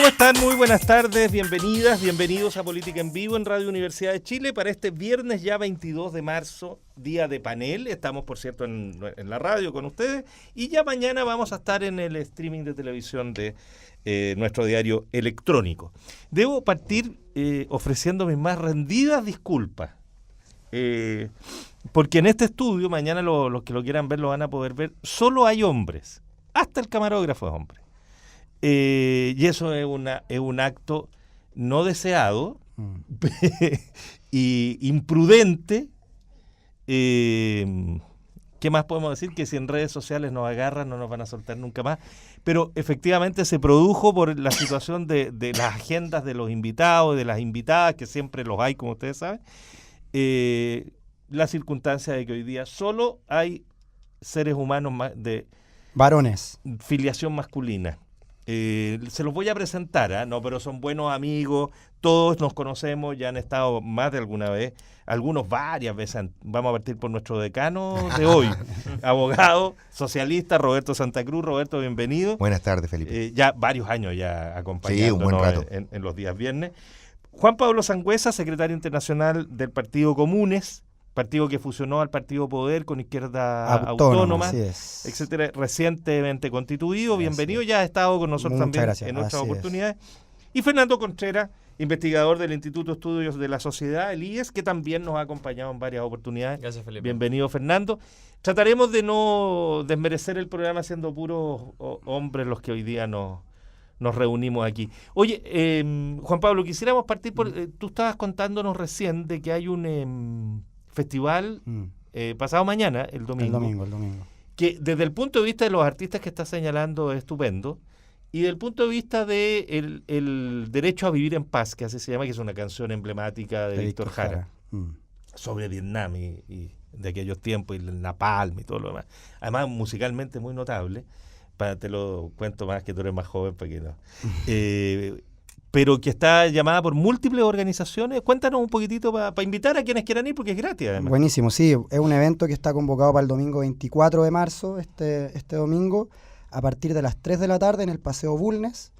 ¿cómo están? Muy buenas tardes, bienvenidas, bienvenidos a Política en Vivo en Radio Universidad de Chile para este viernes ya 22 de marzo, día de panel. Estamos, por cierto, en la radio con ustedes y ya mañana vamos a estar en el streaming de televisión de nuestro diario electrónico. Debo partir ofreciendo mis más rendidas disculpas, porque en este estudio, mañana los que lo quieran ver lo van a poder ver, solo hay hombres, hasta el camarógrafo es hombre. Y eso es un acto no deseado y imprudente. ¿Qué más podemos decir? Que si en redes sociales nos agarran no nos van a soltar nunca más. Pero efectivamente se produjo por la situación de las agendas de los invitados, de las invitadas, que siempre los hay, como ustedes saben. La circunstancia de que hoy día solo hay seres humanos de varones, filiación masculina. Se los voy a presentar, no, pero son buenos amigos, todos nos conocemos, ya han estado más de alguna vez, algunos varias veces. Vamos a partir por nuestro decano de hoy, abogado, socialista, Roberto Santa Cruz. Roberto, bienvenido. Buenas tardes, Felipe. Ya varios años ya acompañándonos, sí, un buen rato. En los días viernes. Juan Pablo Sangüesa, secretario internacional del Partido Comunes, partido que fusionó al Partido Poder con Izquierda Autónoma, etcétera, recientemente constituido. Bienvenido, ya ha estado con nosotros también en otras oportunidades. Y Fernando Contreras, investigador del Instituto de Estudios de la Sociedad, el IES, que también nos ha acompañado en varias oportunidades. Gracias, Felipe. Bienvenido, Fernando. Trataremos de no desmerecer el programa siendo puros hombres los que hoy día nos reunimos aquí. Oye, Juan Pablo, quisiéramos partir por... tú estabas contándonos recién de que hay un... festival pasado mañana, el domingo. El domingo. Que desde el punto de vista de los artistas que está señalando es estupendo, y desde el punto de vista de el derecho a vivir en paz, que así se llama, que es una canción emblemática de Víctor Jara, sobre Vietnam y de aquellos tiempos, y el napalm y todo lo demás. Además, musicalmente muy notable. Te lo cuento más, que tú eres más joven, para que no. Pero que está llamada por múltiples organizaciones. Cuéntanos un poquitito para invitar a quienes quieran ir, porque es gratis además. Buenísimo, sí, es un evento que está convocado para el domingo 24 de marzo, este domingo, a partir de las 3 de la tarde en el Paseo Bulnes.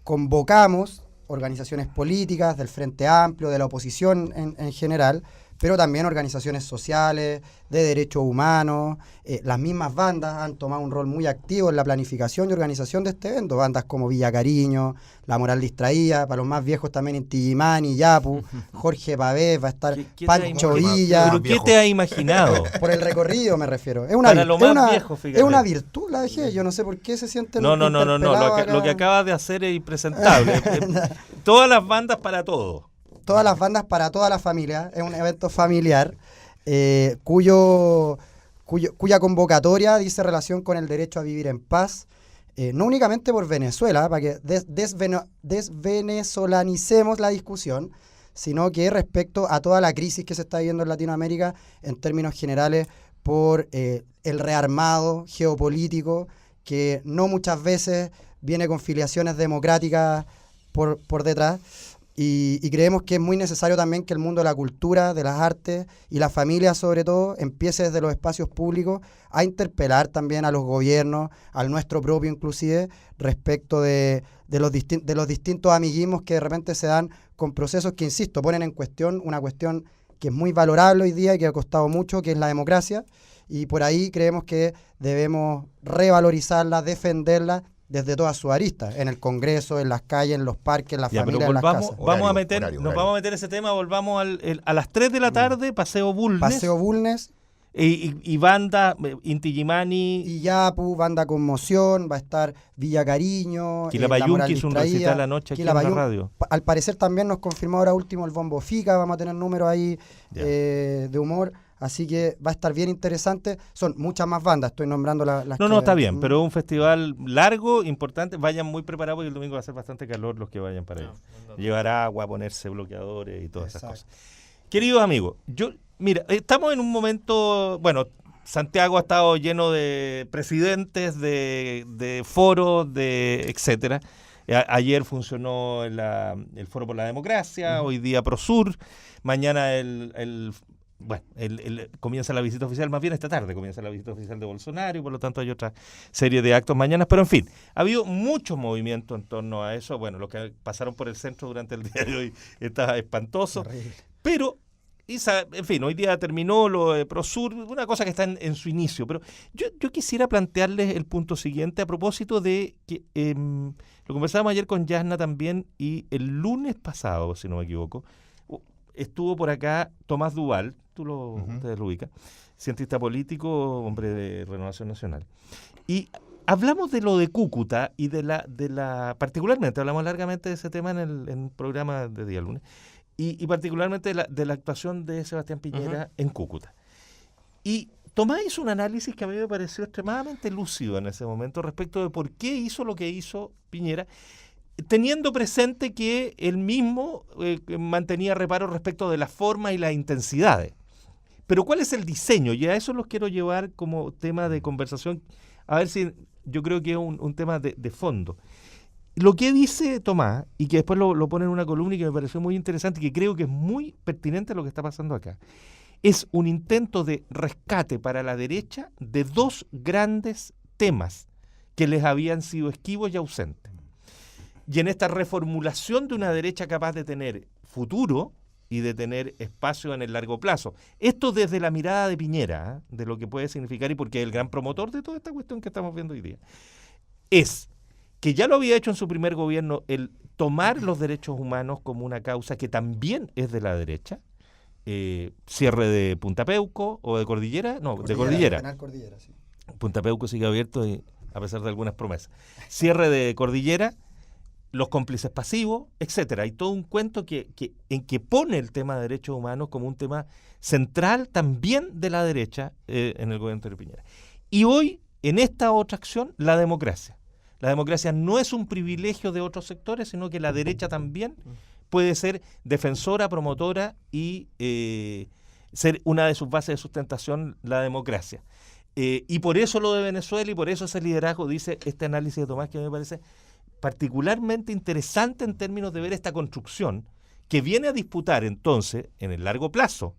Convocamos organizaciones políticas del Frente Amplio, de la oposición en general, pero también organizaciones sociales, de derechos humanos. Las mismas bandas han tomado un rol muy activo en la planificación y organización de este evento. Bandas como Villa Cariño, La Moral Distraída, para los más viejos también Inti Illimani, Yapu, Jorge Pavés, va a estar Pancho Villa. ¿Pero qué te has imaginado? Por el recorrido me refiero. Es una virtud la dejé, yo no sé por qué se sienten... No, lo que acabas de hacer es impresentable. Todas las bandas para todo. Todas las bandas para toda la familia. Es un evento familiar cuya convocatoria dice relación con el derecho a vivir en paz, no únicamente por Venezuela, para que desvenezolanicemos la discusión, sino que respecto a toda la crisis que se está viviendo en Latinoamérica en términos generales por el rearmado geopolítico que no muchas veces viene con filiaciones democráticas por detrás. Y creemos que es muy necesario también que el mundo de la cultura, de las artes y la familia sobre todo empiece desde los espacios públicos a interpelar también a los gobiernos, al nuestro propio inclusive, respecto de los distintos amiguismos que de repente se dan con procesos que, insisto, ponen en cuestión una cuestión que es muy valorable hoy día y que ha costado mucho, que es la democracia, y por ahí creemos que debemos revalorizarla, defenderla, desde todas sus aristas, en el Congreso, en las calles, en los parques, en las familias, en las casas. Nos vamos a meter ese tema, volvamos a las 3 de la tarde, Paseo Bulnes. Y banda, Inti Illimani. Y Yapu, Banda Conmoción, va a estar Villa Cariño. Quilapayún, que hizo un recital anoche aquí en la radio. Al parecer también nos confirmó ahora último el Bombo Fica, vamos a tener números ahí de humor. Así que va a estar bien interesante. Son muchas más bandas, estoy nombrando las que... No, está bien, pero es un festival largo, importante. Vayan muy preparados porque el domingo va a ser bastante calor los que vayan para allá. Llevar agua, ponerse bloqueadores y todas esas cosas. Queridos amigos, mira, estamos en un momento... Bueno, Santiago ha estado lleno de presidentes, de foros, etcétera. Ayer funcionó el Foro por la Democracia, hoy día ProSur, mañana el bueno, comienza la visita oficial, más bien esta tarde comienza la visita oficial de Bolsonaro y por lo tanto hay otra serie de actos mañana, pero en fin, ha habido mucho movimiento en torno a eso. Bueno, los que pasaron por el centro durante el día de hoy está espantoso, terrible. Pero, en fin, hoy día terminó lo de Prosur, una cosa que está en su inicio, pero yo quisiera plantearles el punto siguiente a propósito de que lo conversábamos ayer con Yasna también, y el lunes pasado, si no me equivoco, estuvo por acá Tomás Duval, ustedes lo ubican, cientista político, hombre de Renovación Nacional. Y hablamos de lo de Cúcuta y de la particularmente, hablamos largamente de ese tema en el programa de día lunes, y particularmente de la actuación de Sebastián Piñera en Cúcuta. Y Tomás hizo un análisis que a mí me pareció extremadamente lúcido en ese momento respecto de por qué hizo lo que hizo Piñera, teniendo presente que él mismo mantenía reparo respecto de las formas y las intensidades. Pero ¿cuál es el diseño? Y a eso los quiero llevar como tema de conversación, a ver si yo creo que es un tema de fondo. Lo que dice Tomás, y que después lo pone en una columna y que me pareció muy interesante y que creo que es muy pertinente a lo que está pasando acá, es un intento de rescate para la derecha de dos grandes temas que les habían sido esquivos y ausentes. Y en esta reformulación de una derecha capaz de tener futuro y de tener espacio en el largo plazo. Esto desde la mirada de Piñera, de lo que puede significar, y porque es el gran promotor de toda esta cuestión que estamos viendo hoy día, es que ya lo había hecho en su primer gobierno, el tomar los derechos humanos como una causa que también es de la derecha, cierre de Punta Peuco o de Cordillera, de Cordillera. Penal Cordillera, sí. Punta Peuco sigue abierto a pesar de algunas promesas. Cierre de Cordillera, los cómplices pasivos, etcétera. Hay todo un cuento en que pone el tema de derechos humanos como un tema central también de la derecha en el gobierno de Piñera. Y hoy, en esta otra acción, la democracia. La democracia no es un privilegio de otros sectores, sino que la derecha también puede ser defensora, promotora y ser una de sus bases de sustentación la democracia. Y por eso lo de Venezuela y por eso ese liderazgo, dice este análisis de Tomás, que me parece particularmente interesante en términos de ver esta construcción que viene a disputar entonces, en el largo plazo,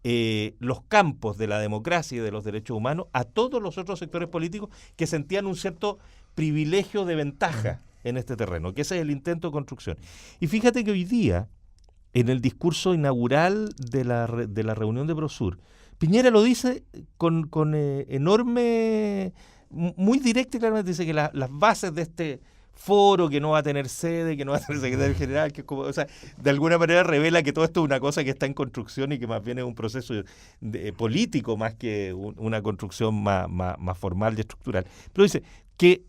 los campos de la democracia y de los derechos humanos a todos los otros sectores políticos que sentían un cierto privilegio de ventaja en este terreno, que ese es el intento de construcción. Y fíjate que hoy día, en el discurso inaugural de la reunión de Prosur, Piñera lo dice con enorme, muy directo y claramente, dice que las bases de este foro, que no va a tener sede, que no va a tener secretario general, que es como, o sea, de alguna manera revela que todo esto es una cosa que está en construcción y que más bien es un proceso político más que una construcción más formal y estructural. Pero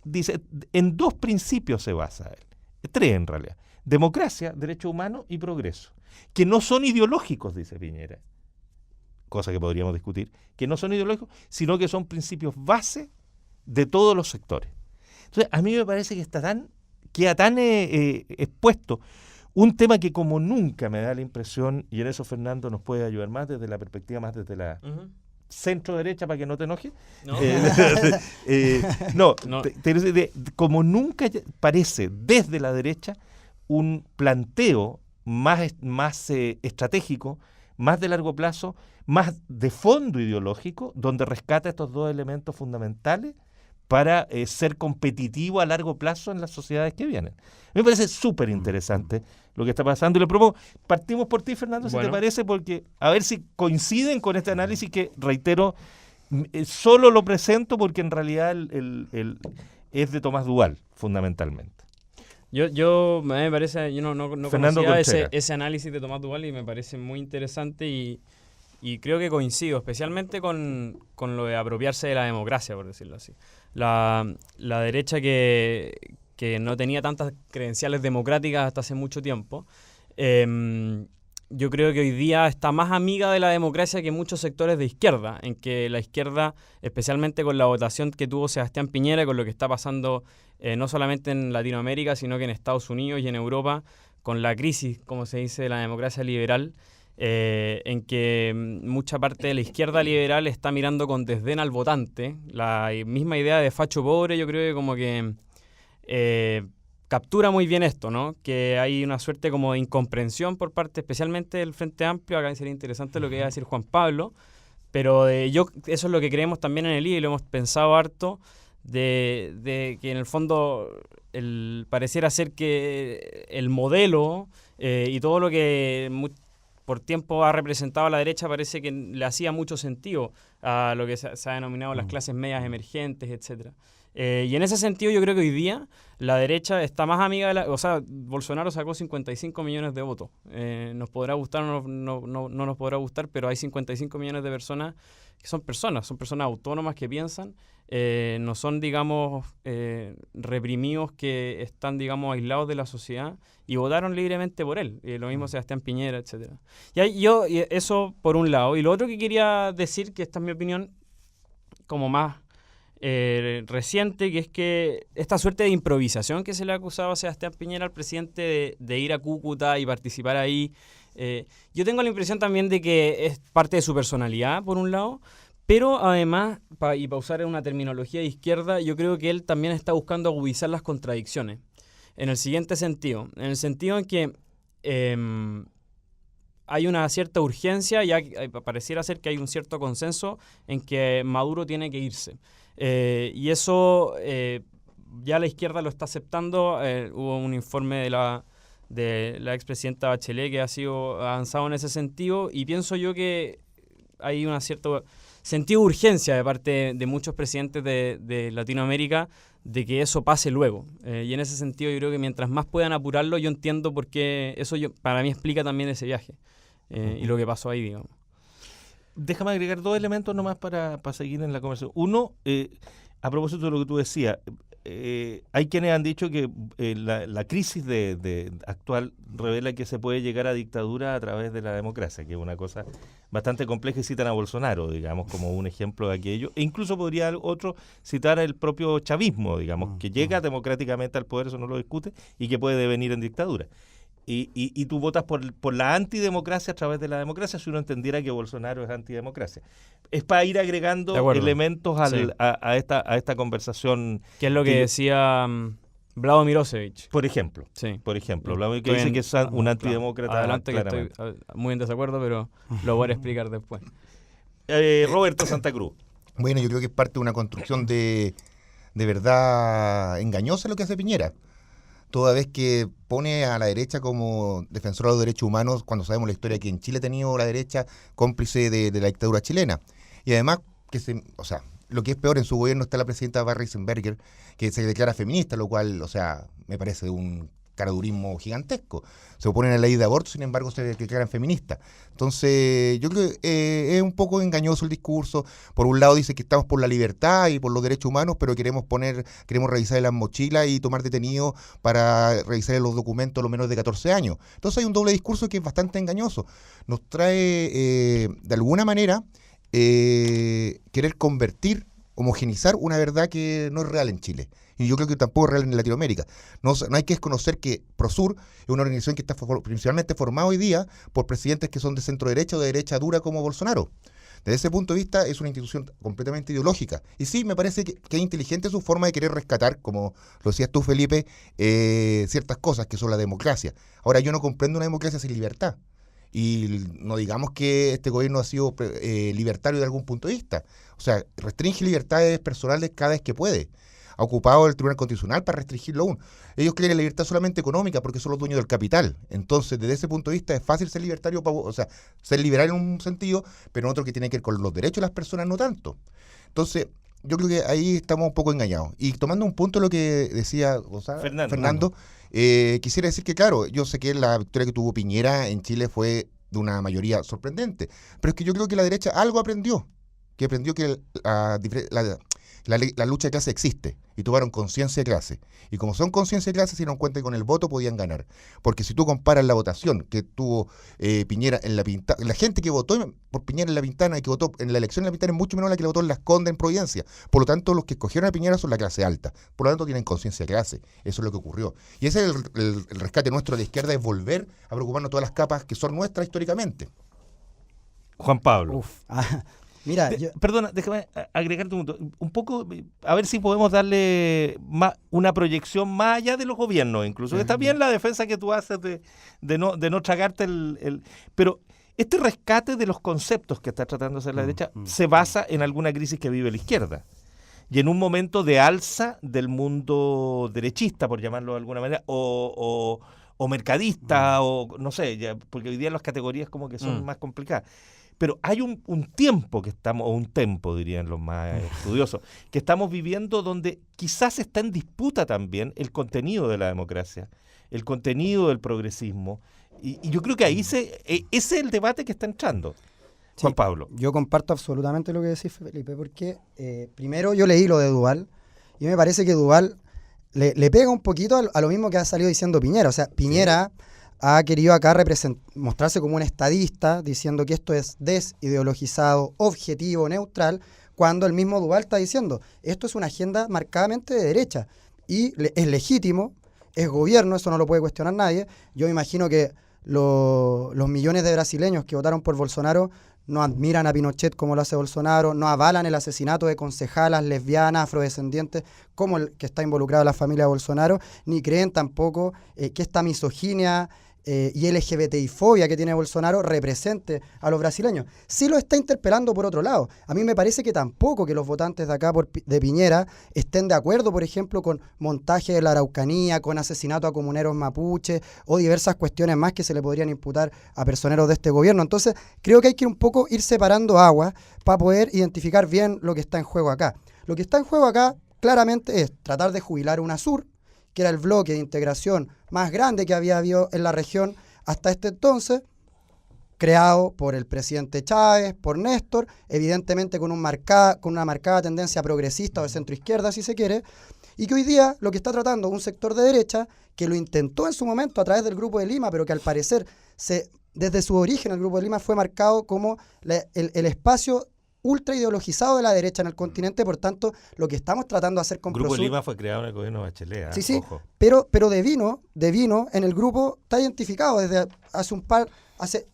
dice, en dos principios se basa él, tres en realidad: democracia, derechos humanos y progreso, que no son ideológicos, dice Piñera, cosa que podríamos discutir, que no son ideológicos, sino que son principios base de todos los sectores. Entonces, a mí me parece que queda tan expuesto un tema que como nunca me da la impresión, y en eso Fernando nos puede ayudar más desde la perspectiva, más desde la centro derecha, para que no te enojes. No, como nunca parece desde la derecha un planteo más estratégico, más de largo plazo, más de fondo ideológico, donde rescata estos dos elementos fundamentales para ser competitivo a largo plazo en las sociedades que vienen. Me parece súper interesante lo que está pasando y le propongo, partimos por ti, Fernando, si te parece, porque a ver si coinciden con este análisis que, reitero, solo lo presento porque en realidad es de Tomás Duval, fundamentalmente. Yo me parece, yo no conocía ese análisis de Tomás Duval y me parece muy interesante y creo que coincido, especialmente con lo de apropiarse de la democracia, por decirlo así. La derecha que no tenía tantas credenciales democráticas hasta hace mucho tiempo, yo creo que hoy día está más amiga de la democracia que muchos sectores de izquierda, en que la izquierda, especialmente con la votación que tuvo Sebastián Piñera, con lo que está pasando no solamente en Latinoamérica, sino que en Estados Unidos y en Europa, con la crisis, como se dice, de la democracia liberal, en que mucha parte de la izquierda liberal está mirando con desdén al votante. La misma idea de facho pobre, yo creo que como que captura muy bien esto, ¿no? Que hay una suerte como de incomprensión por parte especialmente del Frente Amplio. Acá sería interesante lo que iba a decir Juan Pablo, pero eso es lo que creemos también en el IA y lo hemos pensado harto, de que en el fondo pareciera ser que el modelo y todo lo que por tiempo ha representado a la derecha parece que le hacía mucho sentido a lo que se ha denominado las clases medias emergentes, etcétera. Y en ese sentido yo creo que hoy día la derecha está más amiga de o sea, Bolsonaro sacó 55 millones de votos. Nos podrá gustar o no nos podrá gustar, pero hay 55 millones de personas que son personas autónomas que piensan, no son, digamos, reprimidos que están, digamos, aislados de la sociedad y votaron libremente por él. Lo mismo Sebastián Piñera, etcétera. Y eso por un lado. Y lo otro que quería decir, que esta es mi opinión como más reciente, que es que esta suerte de improvisación que se le ha acusado a Sebastián Piñera, al presidente, de ir a Cúcuta y participar ahí, yo tengo la impresión también de que es parte de su personalidad, por un lado, pero además, para usar una terminología de izquierda, yo creo que él también está buscando agudizar las contradicciones, en el siguiente sentido, en el sentido en que hay una cierta urgencia, ya pareciera ser que hay un cierto consenso en que Maduro tiene que irse. Y eso ya la izquierda lo está aceptando. Hubo un informe de la expresidenta Bachelet que ha sido avanzado en ese sentido, y pienso yo que hay un cierto sentido de urgencia de parte de muchos presidentes de Latinoamérica de que eso pase luego. Y en ese sentido yo creo que mientras más puedan apurarlo, yo entiendo por qué eso para mí explica también ese viaje y lo que pasó ahí, digamos. Déjame agregar 2 elementos nomás para seguir en la conversación. Uno, a propósito de lo que tú decías, hay quienes han dicho que la crisis actual revela que se puede llegar a dictadura a través de la democracia, que es una cosa bastante compleja, y citan a Bolsonaro, digamos, como un ejemplo de aquello. E incluso podría otro citar el propio chavismo, digamos, que llega democráticamente al poder, eso no lo discute, y que puede devenir en dictadura. Y tú votas por la antidemocracia a través de la democracia, si uno entendiera que Bolsonaro es antidemocracia. Es para ir agregando elementos a esta conversación. Que es lo que decía Vlado Mirosevic. Por ejemplo. Sí. Por ejemplo, Vlado que dice que es un antidemócrata. Adelante, claramente. Que estoy muy en desacuerdo, pero lo voy a explicar después. Roberto Santa Cruz. Bueno, yo creo que es parte de una construcción de verdad engañosa lo que hace Piñera. Toda vez que pone a la derecha como defensora de los derechos humanos, cuando sabemos la historia que en Chile ha tenido la derecha cómplice de la dictadura chilena. Y además, lo que es peor, en su gobierno está la presidenta Barbara Eisenberger, que se declara feminista, lo cual, me parece un caradurismo gigantesco. Se oponen a la ley de aborto, sin embargo se declaran feministas. Entonces, yo creo que es un poco engañoso el discurso. Por un lado dice que estamos por la libertad y por los derechos humanos, pero queremos revisar las mochilas y tomar detenidos para revisar los documentos a los menores de 14 años. Entonces hay un doble discurso que es bastante engañoso. Nos trae, de alguna manera, querer homogenizar una verdad que no es real en Chile. Y yo creo que tampoco es real en Latinoamérica. No hay que desconocer que Prosur es una organización que está principalmente formada hoy día por presidentes que son de centro derecha o de derecha dura como Bolsonaro. Desde ese punto de vista es una institución completamente ideológica. Y sí, me parece que es inteligente su forma de querer rescatar, como lo decías tú, Felipe, ciertas cosas que son la democracia. Ahora, yo no comprendo una democracia sin libertad. Y no digamos que este gobierno ha sido libertario de algún punto de vista. O sea, restringe libertades personales cada vez que puede. Ha ocupado el Tribunal Constitucional para restringirlo aún. Ellos quieren la libertad solamente económica porque son los dueños del capital. Entonces, desde ese punto de vista es fácil ser libertario, ser liberal en un sentido, pero en otro que tiene que ver con los derechos de las personas no tanto. Entonces, yo creo que ahí estamos un poco engañados. Y tomando un punto de lo que decía Fernando, quisiera decir que, claro, yo sé que la victoria que tuvo Piñera en Chile fue de una mayoría sorprendente, pero es que yo creo que la derecha algo aprendió que la lucha de clase existe, y tomaron conciencia de clase. Y como son conciencia de clase, se dieron cuenta que con el voto podían ganar. Porque si tú comparas la votación que tuvo Piñera en La Pintana, la gente que votó por Piñera en La Pintana y que votó en la elección en La Pintana es mucho menos la que la votó en Las Condes, en Providencia. Por lo tanto, los que escogieron a Piñera son la clase alta. Por lo tanto, tienen conciencia de clase. Eso es lo que ocurrió. Y ese es el rescate nuestro de la izquierda, es volver a preocuparnos todas las capas que son nuestras históricamente. Juan Pablo. Mira, perdona, déjame agregarte un poco, a ver si podemos darle una proyección más allá de los gobiernos, incluso. Está bien la defensa que tú haces de no tragarte pero este rescate de los conceptos que está tratando de hacer la derecha se basa en alguna crisis que vive la izquierda. Y en un momento de alza del mundo derechista, por llamarlo de alguna manera, o mercadista, o no sé, porque hoy día las categorías como que son más complicadas. Pero hay un tiempo que estamos, o un tempo dirían los más estudiosos, que estamos viviendo donde quizás está en disputa también el contenido de la democracia, el contenido del progresismo, y yo creo que ahí ese es el debate que está entrando. Sí, Juan Pablo. Yo comparto absolutamente lo que decís, Felipe, porque primero yo leí lo de Duval, y me parece que Duval le pega un poquito a lo mismo que ha salido diciendo Piñera. O sea, Piñera ha querido acá mostrarse como un estadista, diciendo que esto es desideologizado, objetivo, neutral, cuando el mismo Duval está diciendo, esto es una agenda marcadamente de derecha, y es legítimo, es gobierno, eso no lo puede cuestionar nadie. Yo me imagino que los millones de brasileños que votaron por Bolsonaro no admiran a Pinochet como lo hace Bolsonaro, no avalan el asesinato de concejalas lesbianas, afrodescendientes, como el que está involucrado la familia de Bolsonaro, ni creen tampoco que esta misoginia y LGBTI-fobia que tiene Bolsonaro represente a los brasileños. Sí lo está interpelando por otro lado. A mí me parece que tampoco que los votantes de acá de Piñera estén de acuerdo, por ejemplo, con montaje de la Araucanía, con asesinato a comuneros mapuches o diversas cuestiones más que se le podrían imputar a personeros de este gobierno. Entonces, creo que hay que un poco ir separando aguas para poder identificar bien lo que está en juego acá. Lo que está en juego acá claramente es tratar de jubilar UNASUR, que era el bloque de integración más grande que había habido en la región hasta este entonces, creado por el presidente Chávez, por Néstor, evidentemente con una marcada tendencia progresista o de centroizquierda, si se quiere, y que hoy día lo que está tratando un sector de derecha, que lo intentó en su momento a través del Grupo de Lima, pero que al parecer, desde su origen, el Grupo de Lima fue marcado como el espacio ultra ideologizado de la derecha en el continente. Por tanto, lo que estamos tratando de hacer con Grupo de Lima fue creado en el gobierno de Bachelet. Sí, ojo. Pero de vino en el grupo está identificado desde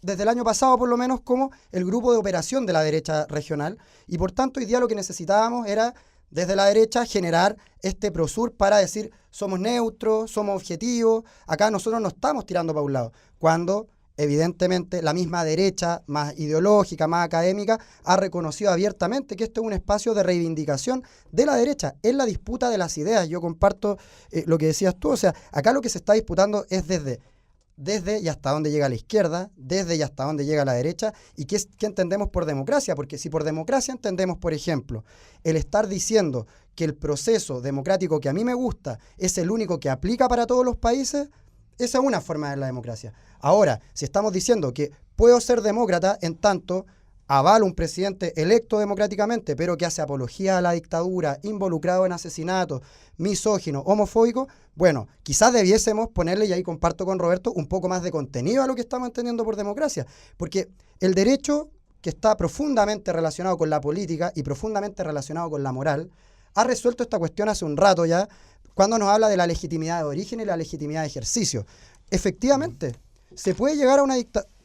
desde el año pasado por lo menos como el grupo de operación de la derecha regional, y por tanto hoy día lo que necesitábamos era desde la derecha generar este Prosur para decir somos neutros, somos objetivos, acá nosotros no estamos tirando para un lado, cuando evidentemente la misma derecha, más ideológica, más académica, ha reconocido abiertamente que esto es un espacio de reivindicación de la derecha, es la disputa de las ideas. Yo comparto lo que decías tú, o sea, acá lo que se está disputando es desde y hasta dónde llega la izquierda, desde y hasta dónde llega la derecha, y qué entendemos por democracia, porque si por democracia entendemos, por ejemplo, el estar diciendo que el proceso democrático que a mí me gusta es el único que aplica para todos los países, esa es una forma de la democracia. Ahora, si estamos diciendo que puedo ser demócrata en tanto avalo un presidente electo democráticamente, pero que hace apología a la dictadura, involucrado en asesinatos, misógino, homofóbico, bueno, quizás debiésemos ponerle, y ahí comparto con Roberto, un poco más de contenido a lo que estamos entendiendo por democracia, porque el derecho, que está profundamente relacionado con la política y profundamente relacionado con la moral, ha resuelto esta cuestión hace un rato ya, cuando nos habla de la legitimidad de origen y la legitimidad de ejercicio. Efectivamente, se puede llegar a una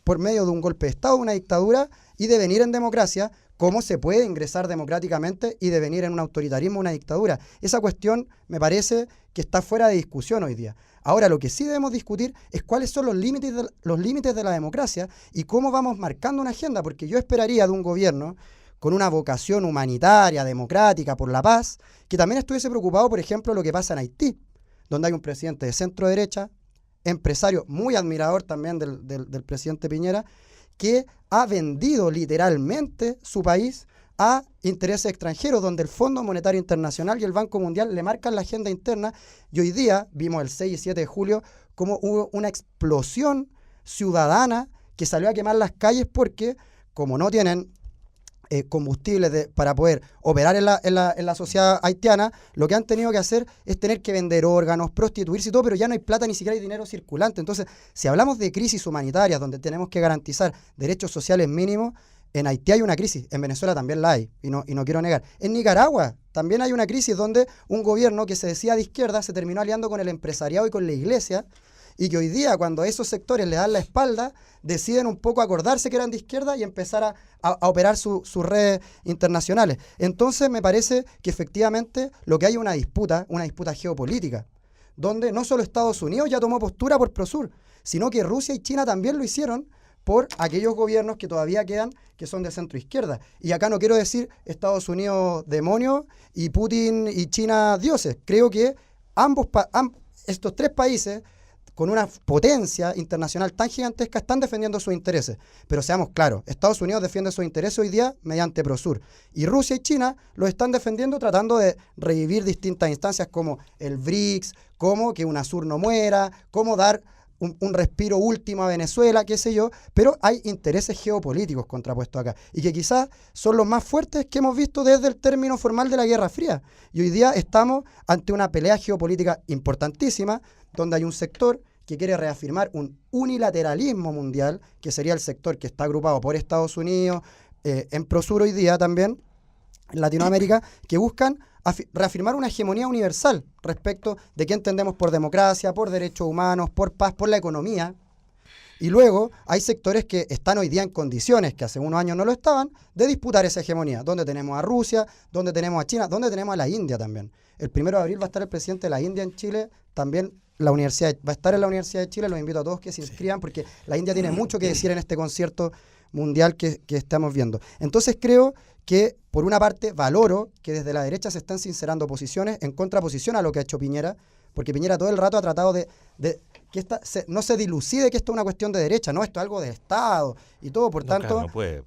por medio de un golpe de Estado, una dictadura, y devenir en democracia, como se puede ingresar democráticamente y devenir en un autoritarismo, una dictadura. Esa cuestión me parece que está fuera de discusión hoy día. Ahora, lo que sí debemos discutir es cuáles son los límites de la democracia y cómo vamos marcando una agenda, porque yo esperaría de un gobierno con una vocación humanitaria, democrática, por la paz, que también estuviese preocupado, por ejemplo, lo que pasa en Haití, donde hay un presidente de centro derecha, empresario muy admirador también del presidente Piñera, que ha vendido literalmente su país a intereses extranjeros, donde el Fondo Monetario Internacional y el Banco Mundial le marcan la agenda interna, y hoy día vimos el 6 y 7 de julio como hubo una explosión ciudadana que salió a quemar las calles porque, como no tienen combustibles para poder operar en la sociedad haitiana, lo que han tenido que hacer es tener que vender órganos, prostituirse y todo, pero ya no hay plata, ni siquiera hay dinero circulante. Entonces, si hablamos de crisis humanitarias, donde tenemos que garantizar derechos sociales mínimos, en Haití hay una crisis, en Venezuela también la hay, y no quiero negar. En Nicaragua también hay una crisis donde un gobierno que se decía de izquierda se terminó aliando con el empresariado y con la iglesia, y que hoy día, cuando esos sectores le dan la espalda, deciden un poco acordarse que eran de izquierda y empezar a operar sus redes internacionales. Entonces me parece que efectivamente lo que hay es una disputa geopolítica, donde no solo Estados Unidos ya tomó postura por Prosur, sino que Rusia y China también lo hicieron por aquellos gobiernos que todavía quedan, que son de centro izquierda. Y acá no quiero decir Estados Unidos demonio y Putin y China dioses. Creo que estos tres países, con una potencia internacional tan gigantesca, están defendiendo sus intereses. Pero seamos claros, Estados Unidos defiende sus intereses hoy día mediante Prosur. Y Rusia y China los están defendiendo tratando de revivir distintas instancias como el BRICS, como que UNASUR no muera, como dar un respiro último a Venezuela, qué sé yo, pero hay intereses geopolíticos contrapuestos acá, y que quizás son los más fuertes que hemos visto desde el término formal de la Guerra Fría. Y hoy día estamos ante una pelea geopolítica importantísima, donde hay un sector que quiere reafirmar un unilateralismo mundial, que sería el sector que está agrupado por Estados Unidos, en Prosur hoy día también, en Latinoamérica, que buscan reafirmar una hegemonía universal respecto de qué entendemos por democracia, por derechos humanos, por paz, por la economía. Y luego hay sectores que están hoy día en condiciones, que hace unos años no lo estaban, de disputar esa hegemonía, donde tenemos a Rusia, donde tenemos a China, donde tenemos a la India también. El 1 de abril va a estar el presidente de la India en Chile, también va a estar en la Universidad de Chile. Los invito a todos que se inscriban, porque la India tiene mucho que decir en este concierto mundial que estamos viendo. Entonces creo que, por una parte, valoro que desde la derecha se están sincerando posiciones en contraposición a lo que ha hecho Piñera, porque Piñera todo el rato ha tratado de que no se dilucide que esto es una cuestión de derecha, no, esto es algo del Estado y todo, por tanto, claro, no puede.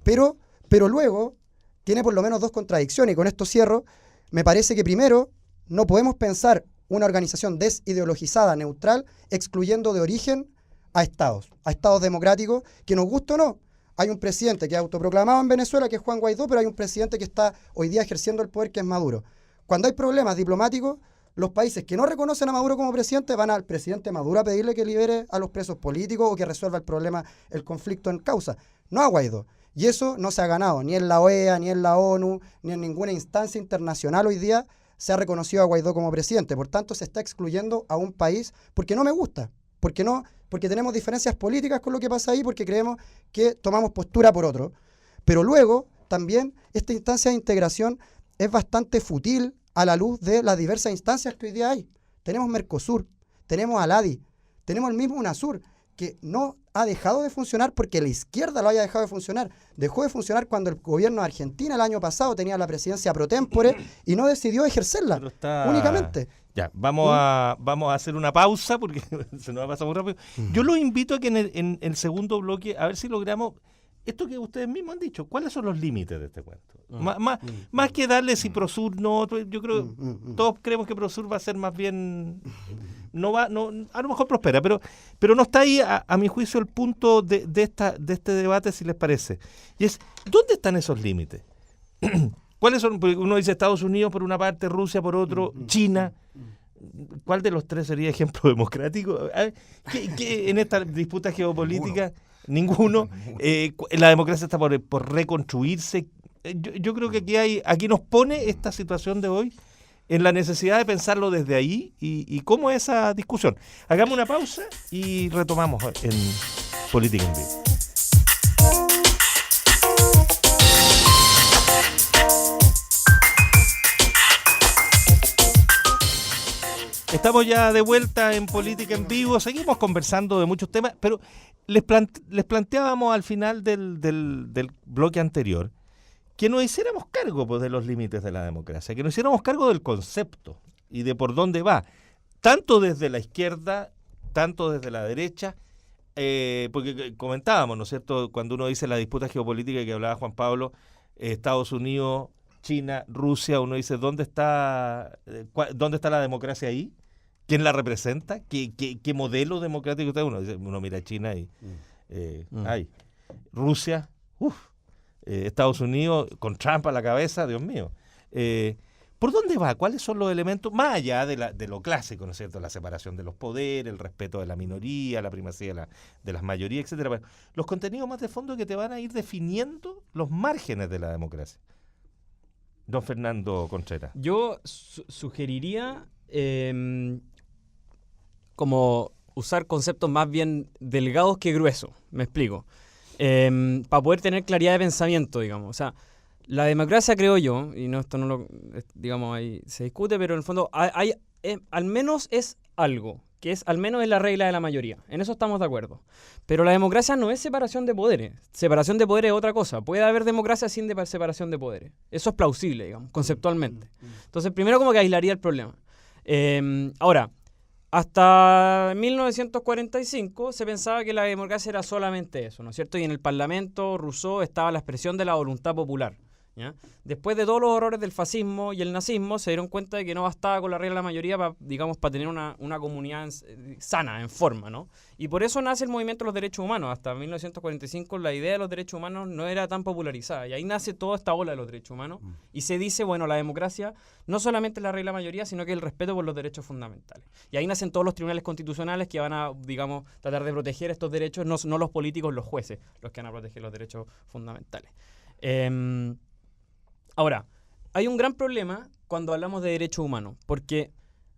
Pero luego tiene por lo menos dos contradicciones, y con esto cierro. Me parece que primero no podemos pensar una organización desideologizada, neutral, excluyendo de origen a estados democráticos, que nos guste o no. Hay un presidente que es autoproclamado en Venezuela, que es Juan Guaidó, pero hay un presidente que está hoy día ejerciendo el poder, que es Maduro. Cuando hay problemas diplomáticos, los países que no reconocen a Maduro como presidente van al presidente Maduro a pedirle que libere a los presos políticos o que resuelva el problema, el conflicto en causa, no a Guaidó. Y eso no se ha ganado ni en la OEA, ni en la ONU, ni en ninguna instancia internacional hoy día se ha reconocido a Guaidó como presidente. Por tanto, se está excluyendo a un país porque no me gusta, porque tenemos diferencias políticas con lo que pasa ahí, porque creemos que tomamos postura por otro. Pero luego, también, esta instancia de integración es bastante fútil a la luz de las diversas instancias que hoy día hay. Tenemos Mercosur, tenemos ALADI, tenemos el mismo UNASUR, que no ha dejado de funcionar porque la izquierda lo haya dejado de funcionar. Dejó de funcionar cuando el gobierno de Argentina el año pasado tenía la presidencia pro tempore y no decidió ejercerla únicamente. Ya, vamos a hacer una pausa porque se nos va a pasar muy rápido. Yo los invito a que en el segundo bloque, a ver si logramos esto que ustedes mismos han dicho. ¿Cuáles son los límites de este cuento? Más que darle si Prosur no, yo creo, todos creemos que Prosur va a ser más bien, a lo mejor prospera, pero no está ahí, a mi juicio, el punto de este debate, si les parece. Y es, ¿dónde están esos límites? ¿Cuáles son? Porque uno dice Estados Unidos por una parte, Rusia por otro, China. ¿Cuál de los tres sería ejemplo democrático? ¿Qué en esta disputa geopolítica? Ninguno. La democracia está por reconstruirse. Yo creo que aquí nos pone esta situación de hoy en la necesidad de pensarlo desde ahí y cómo es esa discusión. Hagamos una pausa y retomamos en Política en Vivo. Estamos ya de vuelta en Política en Vivo, seguimos conversando de muchos temas, pero les planteábamos al final del bloque anterior que nos hiciéramos cargo, pues, de los límites de la democracia, que nos hiciéramos cargo del concepto y de por dónde va, tanto desde la izquierda, tanto desde la derecha, porque comentábamos, ¿no es cierto?, cuando uno dice la disputa geopolítica que hablaba Juan Pablo, Estados Unidos, China, Rusia, uno dice, ¿dónde está la democracia ahí? ¿Quién la representa? ¿Qué modelo democrático está? Uno mira a China y Rusia, Estados Unidos con Trump a la cabeza, Dios mío. ¿Por dónde va? ¿Cuáles son los elementos? Más allá de lo clásico, ¿no es cierto? La separación de los poderes, el respeto de la minoría, la primacía de las mayorías, etcétera. Bueno, los contenidos más de fondo que te van a ir definiendo los márgenes de la democracia. Don Fernando Contreras. Yo sugeriría como usar conceptos más bien delgados que gruesos, me explico, para poder tener claridad de pensamiento, digamos. O sea, la democracia, creo yo, y no esto no lo, digamos, ahí se discute, pero en el fondo al menos es algo, que es al menos es la regla de la mayoría. En eso estamos de acuerdo. Pero la democracia no es separación de poderes. Separación de poderes es otra cosa. Puede haber democracia sin separación de poderes. Eso es plausible, digamos, conceptualmente. Entonces, primero como que aislaría el problema. Ahora, hasta 1945 se pensaba que la democracia era solamente eso, ¿no es cierto? Y en el Parlamento, Rousseau, estaba la expresión de la voluntad popular, ¿ya? Después de todos los horrores del fascismo y el nazismo, se dieron cuenta de que no bastaba con la regla de la mayoría para tener una comunidad sana, en forma, ¿no? Y por eso nace el movimiento de los derechos humanos. Hasta 1945 la idea de los derechos humanos no era tan popularizada. Y ahí nace toda esta ola de los derechos humanos. Y se dice, bueno, la democracia no solamente es la regla de la mayoría, sino que el respeto por los derechos fundamentales. Y ahí nacen todos los tribunales constitucionales que van a, digamos, tratar de proteger estos derechos, no los políticos, los jueces, los que van a proteger los derechos fundamentales. Ahora, hay un gran problema cuando hablamos de derechos humanos, porque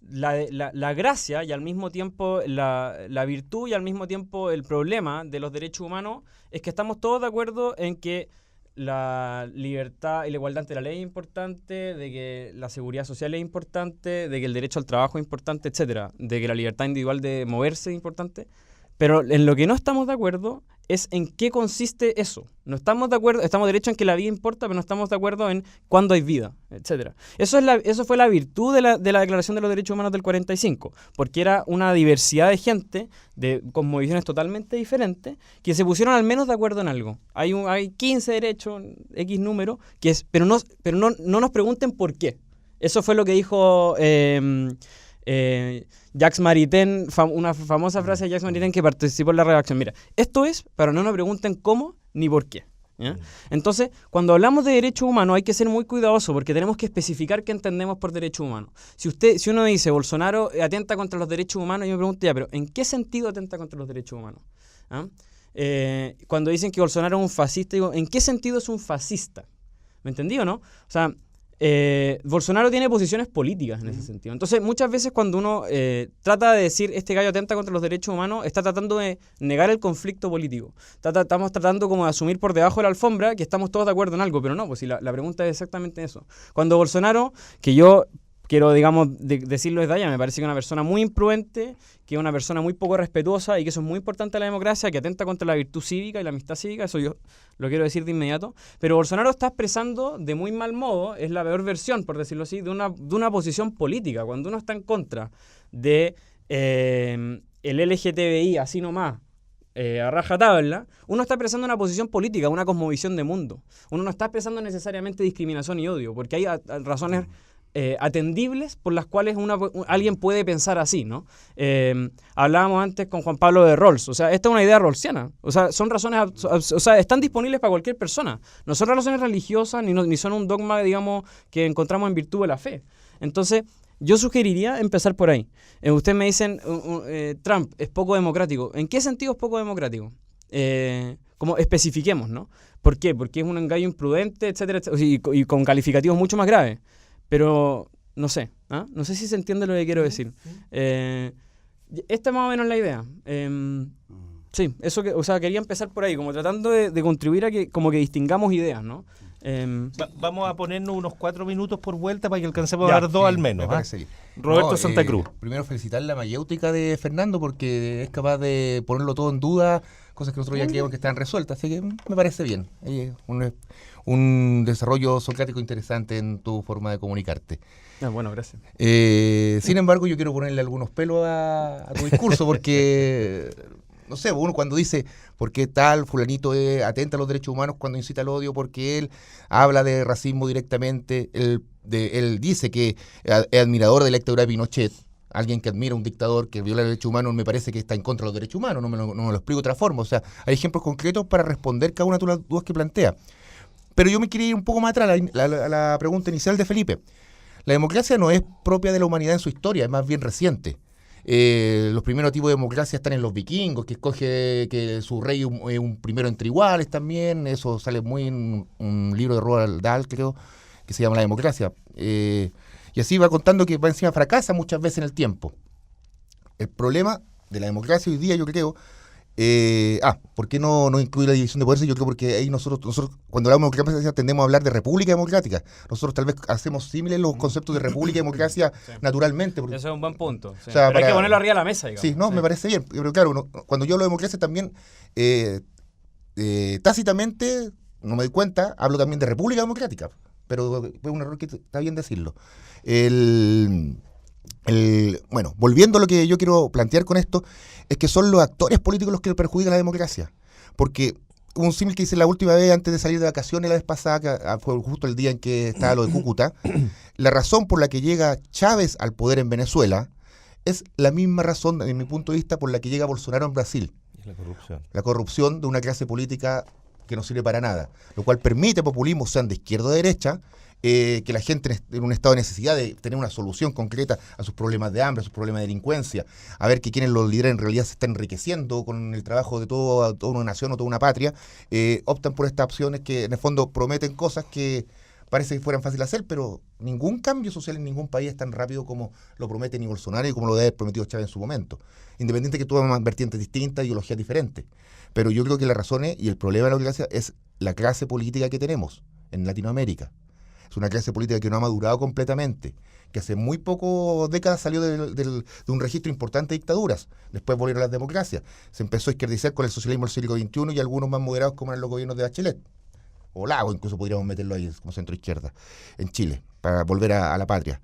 la gracia y al mismo tiempo la virtud y al mismo tiempo el problema de los derechos humanos es que estamos todos de acuerdo en que la libertad y la igualdad ante la ley es importante, de que la seguridad social es importante, de que el derecho al trabajo es importante, etcétera, de que la libertad individual de moverse es importante, pero en lo que no estamos de acuerdo es en qué consiste eso. No estamos de acuerdo, estamos derechos en que la vida importa, pero no estamos de acuerdo en cuándo hay vida, etcétera. Eso fue la virtud de la Declaración de los Derechos Humanos del 45, porque era una diversidad de gente con visiones totalmente diferentes que se pusieron al menos de acuerdo en algo. Hay 15 derechos, X número, pero no nos pregunten por qué. Eso fue lo que dijo Jacques Maritain, una famosa frase de Jacques Maritain que participó en la redacción. Mira, esto es, pero no nos pregunten cómo ni por qué, ¿ya? Entonces, cuando hablamos de derechos humanos hay que ser muy cuidadosos porque tenemos que especificar qué entendemos por derechos humanos. Si uno dice Bolsonaro atenta contra los derechos humanos, yo me pregunto ya, pero ¿en qué sentido atenta contra los derechos humanos? ¿Ah? Cuando dicen que Bolsonaro es un fascista, digo, ¿en qué sentido es un fascista? ¿Me entendí o no? O sea, Bolsonaro tiene posiciones políticas en ese sentido. Entonces, muchas veces cuando uno trata de decir este gallo atenta contra los derechos humanos, está tratando de negar el conflicto político. Estamos tratando como de asumir por debajo de la alfombra que estamos todos de acuerdo en algo, pero no, pues si la pregunta es exactamente eso. Cuando Bolsonaro, que yo quiero, digamos, decirlo desde allá, me parece que es una persona muy imprudente, que es una persona muy poco respetuosa y que eso es muy importante en la democracia, que atenta contra la virtud cívica y la amistad cívica, eso yo lo quiero decir de inmediato, pero Bolsonaro está expresando de muy mal modo, es la peor versión, por decirlo así, de una posición política. Cuando uno está en contra de el LGTBI, así nomás, a rajatabla, uno está expresando una posición política, una cosmovisión de mundo. Uno no está expresando necesariamente discriminación y odio, porque hay razones atendibles por las cuales alguien puede pensar así, ¿no? Hablábamos antes con Juan Pablo de Rawls, o sea, esta es una idea rawlsiana, o sea, son razones, o sea, están disponibles para cualquier persona, no son razones religiosas ni son un dogma, digamos, que encontramos en virtud de la fe. Entonces, yo sugeriría empezar por ahí. Ustedes me dicen, Trump es poco democrático. ¿En qué sentido es poco democrático? Como especifiquemos, ¿no? ¿Por qué? Porque es un gallo imprudente, etcétera, etcétera, y con calificativos mucho más graves. Pero no sé, no sé si se entiende lo que quiero decir. Esta es más o menos la idea. Sí, eso o sea, quería empezar por ahí, como tratando de contribuir a que como que distingamos ideas, ¿no? Vamos a ponernos unos 4 minutos por vuelta para que alcancemos a dar 2 al menos. Roberto Santa Cruz. Primero felicitar la mayéutica de Fernando porque es capaz de ponerlo todo en duda, cosas que nosotros ya creemos que están resueltas, así que me parece bien. Un desarrollo socrático interesante en tu forma de comunicarte. Bueno, gracias. Sin embargo, yo quiero ponerle algunos pelos a tu discurso porque, no sé, uno cuando dice por qué tal fulanito atenta a los derechos humanos cuando incita al odio, porque él habla de racismo directamente, él dice que es admirador de la dictadura de Pinochet, alguien que admira a un dictador que viola los derechos humanos, me parece que está en contra de los derechos humanos, no me lo explico de otra forma. O sea, hay ejemplos concretos para responder cada una de las dudas que plantea. Pero yo me quería ir un poco más atrás a la pregunta inicial de Felipe. La democracia no es propia de la humanidad en su historia, es más bien reciente. Los primeros tipos de democracia están en los vikingos, que escoge que su rey es un primero entre iguales también. Eso sale muy en un libro de Roald Dahl, creo, que se llama La democracia. Y así va contando que va encima fracasa muchas veces en el tiempo. El problema de la democracia hoy día, yo creo, ¿por qué no incluir la división de poderes? Yo creo porque ahí nosotros cuando hablamos de democracia tendemos a hablar de república democrática. Nosotros tal vez hacemos similares los conceptos de república y democracia naturalmente. Porque, eso es un buen punto. Sí. O sea, pero hay que ponerlo arriba de la mesa, digamos. Sí, me parece bien. Pero claro, cuando yo hablo de democracia también, tácitamente, no me doy cuenta, hablo también de república democrática. Pero es un error que está bien decirlo. Bueno, volviendo a lo que yo quiero plantear con esto, es que son los actores políticos los que perjudican la democracia. Porque hubo un símil que hice la última vez antes de salir de vacaciones, la vez pasada, que fue justo el día en que estaba lo de Cúcuta. La razón por la que llega Chávez al poder en Venezuela es la misma razón, desde mi punto de vista, por la que llega Bolsonaro en Brasil. La corrupción. La corrupción de una clase política que no sirve para nada, lo cual permite populismos, sean de izquierda o de derecha, que la gente en un estado de necesidad de tener una solución concreta a sus problemas de hambre, a sus problemas de delincuencia, a ver que quienes los lideran en realidad se están enriqueciendo con el trabajo de toda una nación o toda una patria, optan por estas opciones que en el fondo prometen cosas que parece que fueran fáciles de hacer, pero ningún cambio social en ningún país es tan rápido como lo promete ni Bolsonaro y como lo debe haber prometido Chávez en su momento, independiente que todas vertientes distintas, ideologías diferentes. Pero yo creo que las razones y el problema de la democracia es la clase política que tenemos en Latinoamérica. Es una clase política que no ha madurado completamente, que hace muy pocas décadas salió de un registro importante de dictaduras. Después volvieron las democracias. Se empezó a izquierdizar con el socialismo del siglo XXI y algunos más moderados como eran los gobiernos de Bachelet. O Lago, incluso podríamos meterlo ahí como centro-izquierda, en Chile, para volver a la patria.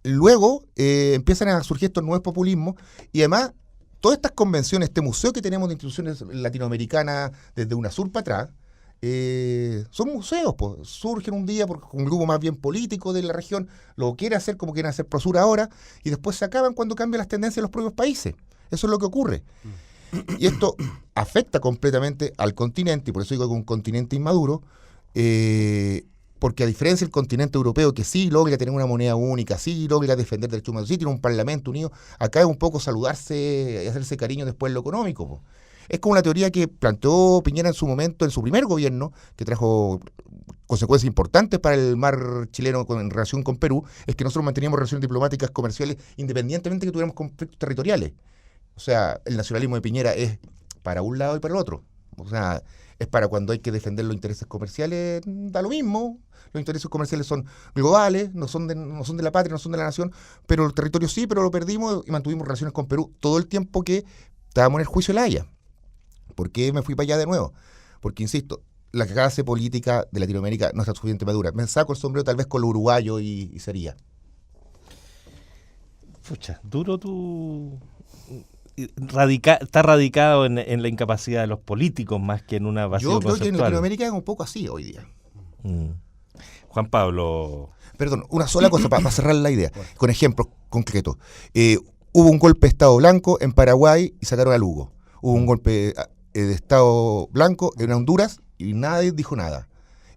Luego empiezan a surgir estos nuevos populismos y además todas estas convenciones, este museo que tenemos de instituciones latinoamericanas desde UNASUR para atrás, son museos, pues. Surgen un día porque un grupo más bien político de la región lo quiere hacer como quieren hacer Prosur ahora y después se acaban cuando cambian las tendencias de los propios países. Eso es lo que ocurre. Y esto afecta completamente al continente, y por eso digo que es un continente inmaduro, porque a diferencia del continente europeo, que sí logra tener una moneda única, sí logra defender derechos humanos, sí tiene un parlamento unido, acá es un poco saludarse y hacerse cariño después en lo económico, pues. Es como una teoría que planteó Piñera en su momento, en su primer gobierno, que trajo consecuencias importantes para el mar chileno en relación con Perú, es que nosotros manteníamos relaciones diplomáticas comerciales independientemente de que tuviéramos conflictos territoriales. O sea, el nacionalismo de Piñera es para un lado y para el otro. O sea, es para cuando hay que defender los intereses comerciales, da lo mismo. Los intereses comerciales son globales, no son de la patria, no son de la nación, pero el territorio sí, pero lo perdimos y mantuvimos relaciones con Perú todo el tiempo que estábamos en el juicio de La Haya. ¿Por qué me fui para allá de nuevo? Porque, insisto, la clase política de Latinoamérica no está suficientemente madura. Me saco el sombrero tal vez con lo uruguayo y sería. Pucha, duro tu... está radicado en la incapacidad de los políticos más que en una vacío conceptual. Yo creo que en Latinoamérica es un poco así hoy día. Juan Pablo... Perdón, una sola cosa para cerrar la idea, con ejemplos concretos. Hubo un golpe de Estado blanco en Paraguay y sacaron a Lugo. Hubo un golpe de Estado blanco en Honduras y nadie dijo nada.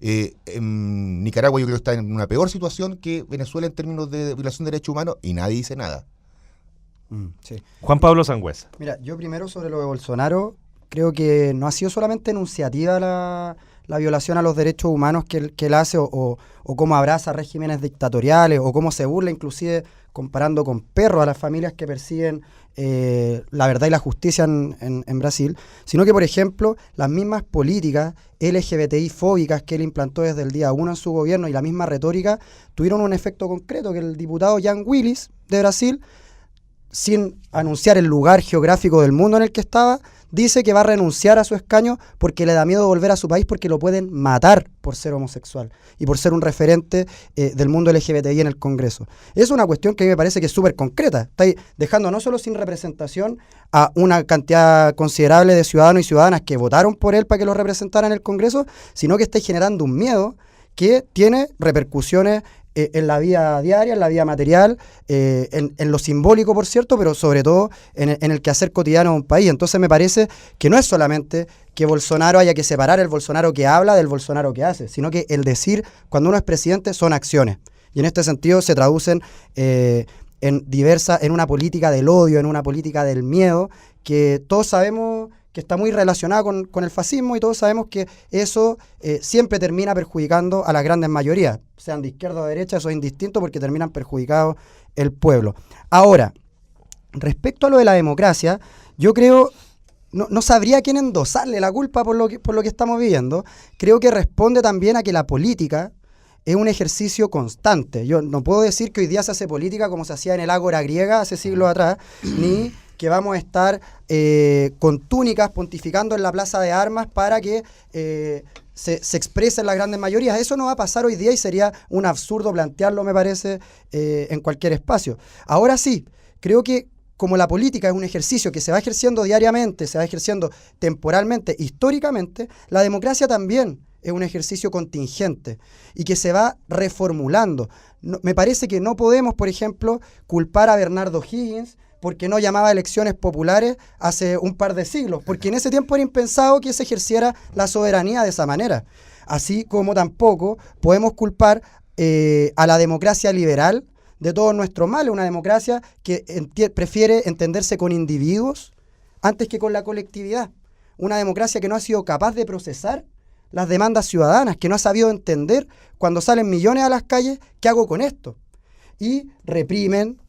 En Nicaragua yo creo que está en una peor situación que Venezuela en términos de violación de derechos humanos y nadie dice nada. Sí. Juan Pablo Sangüesa. Mira, yo primero sobre lo de Bolsonaro, creo que no ha sido solamente enunciativa la violación a los derechos humanos que él hace o cómo abraza regímenes dictatoriales o cómo se burla inclusive comparando con perros a las familias que persiguen la verdad y la justicia en Brasil, sino que, por ejemplo, las mismas políticas LGBTI fóbicas que él implantó desde el día 1 en su gobierno y la misma retórica tuvieron un efecto concreto, que el diputado Jan Willis de Brasil, sin anunciar el lugar geográfico del mundo en el que estaba, dice que va a renunciar a su escaño porque le da miedo volver a su país porque lo pueden matar por ser homosexual y por ser un referente del mundo LGBTI en el Congreso. Es una cuestión que a mí me parece que es súper concreta. Está dejando no solo sin representación a una cantidad considerable de ciudadanos y ciudadanas que votaron por él para que lo representara en el Congreso, sino que está generando un miedo que tiene repercusiones en la vida diaria, en la vida material, en lo simbólico, por cierto, pero sobre todo en el quehacer cotidiano de un país. Entonces me parece que no es solamente que Bolsonaro haya que separar el Bolsonaro que habla del Bolsonaro que hace, sino que el decir cuando uno es presidente son acciones. Y en este sentido se traducen en una política del odio, en una política del miedo, que todos sabemos que está muy relacionada con el fascismo y todos sabemos que eso siempre termina perjudicando a las grandes mayorías, sean de izquierda o de derecha, eso es indistinto porque terminan perjudicados el pueblo. Ahora, respecto a lo de la democracia, yo creo, no sabría a quién endosarle la culpa por lo que estamos viviendo. Creo que responde también a que la política es un ejercicio constante. Yo no puedo decir que hoy día se hace política como se hacía en el ágora griega hace siglos atrás, ni que vamos a estar con túnicas pontificando en la plaza de armas para que se expresen las grandes mayorías. Eso no va a pasar hoy día y sería un absurdo plantearlo, me parece, en cualquier espacio. Ahora sí, creo que como la política es un ejercicio que se va ejerciendo diariamente, se va ejerciendo temporalmente, históricamente, la democracia también es un ejercicio contingente y que se va reformulando. Me parece que no podemos, por ejemplo, culpar a Bernardo Higgins porque no llamaba a elecciones populares hace un par de siglos, porque en ese tiempo era impensado que se ejerciera la soberanía de esa manera. Así como tampoco podemos culpar a la democracia liberal de todos nuestros males, una democracia que prefiere entenderse con individuos antes que con la colectividad, una democracia que no ha sido capaz de procesar las demandas ciudadanas, que no ha sabido entender cuando salen millones a las calles, ¿qué hago con esto? Y reprimen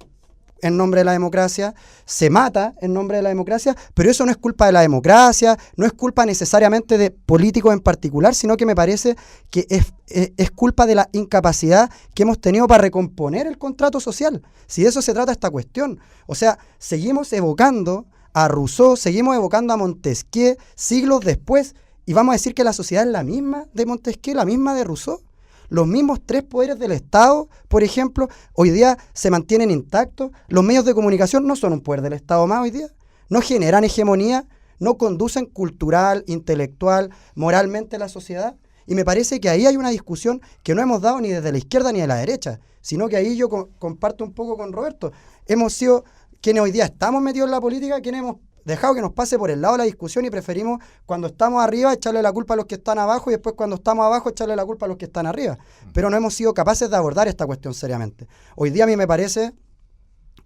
en nombre de la democracia, se mata en nombre de la democracia, pero eso no es culpa de la democracia, no es culpa necesariamente de políticos en particular, sino que me parece que es culpa de la incapacidad que hemos tenido para recomponer el contrato social. Si de eso se trata esta cuestión. O sea, seguimos evocando a Rousseau, seguimos evocando a Montesquieu siglos después, y vamos a decir que la sociedad es la misma de Montesquieu, la misma de Rousseau. Los mismos tres poderes del Estado, por ejemplo, hoy día se mantienen intactos. Los medios de comunicación no son un poder del Estado más hoy día. No generan hegemonía, no conducen cultural, intelectual, moralmente la sociedad. Y me parece que ahí hay una discusión que no hemos dado ni desde la izquierda ni de la derecha, sino que ahí yo comparto un poco con Roberto. Hemos sido quienes hoy día estamos metidos en la política, quienes hemos dejado que nos pase por el lado de la discusión y preferimos cuando estamos arriba echarle la culpa a los que están abajo y después cuando estamos abajo echarle la culpa a los que están arriba. Pero no hemos sido capaces de abordar esta cuestión seriamente. Hoy día a mí me parece,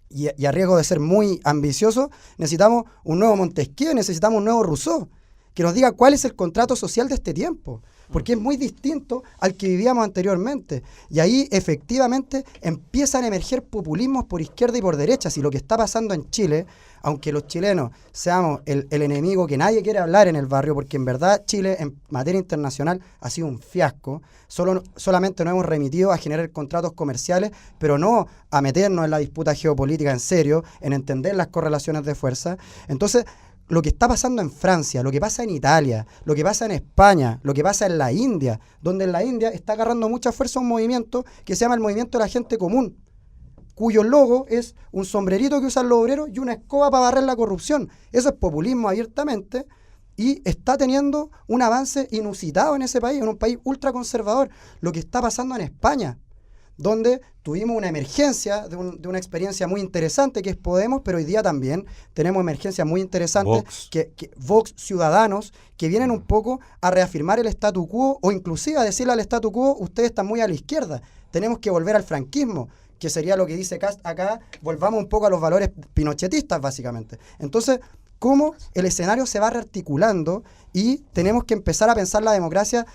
y a riesgo de ser muy ambicioso, necesitamos un nuevo Montesquieu, necesitamos un nuevo Rousseau, que nos diga cuál es el contrato social de este tiempo, porque es muy distinto al que vivíamos anteriormente. Y ahí efectivamente empiezan a emerger populismos por izquierda y por derecha. Si lo que está pasando en Chile, aunque los chilenos seamos el enemigo que nadie quiere hablar en el barrio, porque en verdad Chile en materia internacional ha sido un fiasco, solamente nos hemos remitido a generar contratos comerciales, pero no a meternos en la disputa geopolítica en serio, en entender las correlaciones de fuerza. Entonces, lo que está pasando en Francia, lo que pasa en Italia, lo que pasa en España, lo que pasa en la India, donde en la India está agarrando mucha fuerza un movimiento que se llama el movimiento de la gente común, cuyo logo es un sombrerito que usan los obreros y una escoba para barrer la corrupción. Eso es populismo abiertamente y está teniendo un avance inusitado en ese país, en un país ultraconservador. Lo que está pasando en España, donde tuvimos una emergencia de una experiencia muy interesante que es Podemos, pero hoy día también tenemos emergencias muy interesantes, Vox, Ciudadanos, que vienen un poco a reafirmar el statu quo o inclusive a decirle al statu quo, ustedes están muy a la izquierda, tenemos que volver al franquismo, que sería lo que dice Kast acá, volvamos un poco a los valores pinochetistas básicamente. Entonces, cómo el escenario se va rearticulando y tenemos que empezar a pensar la democracia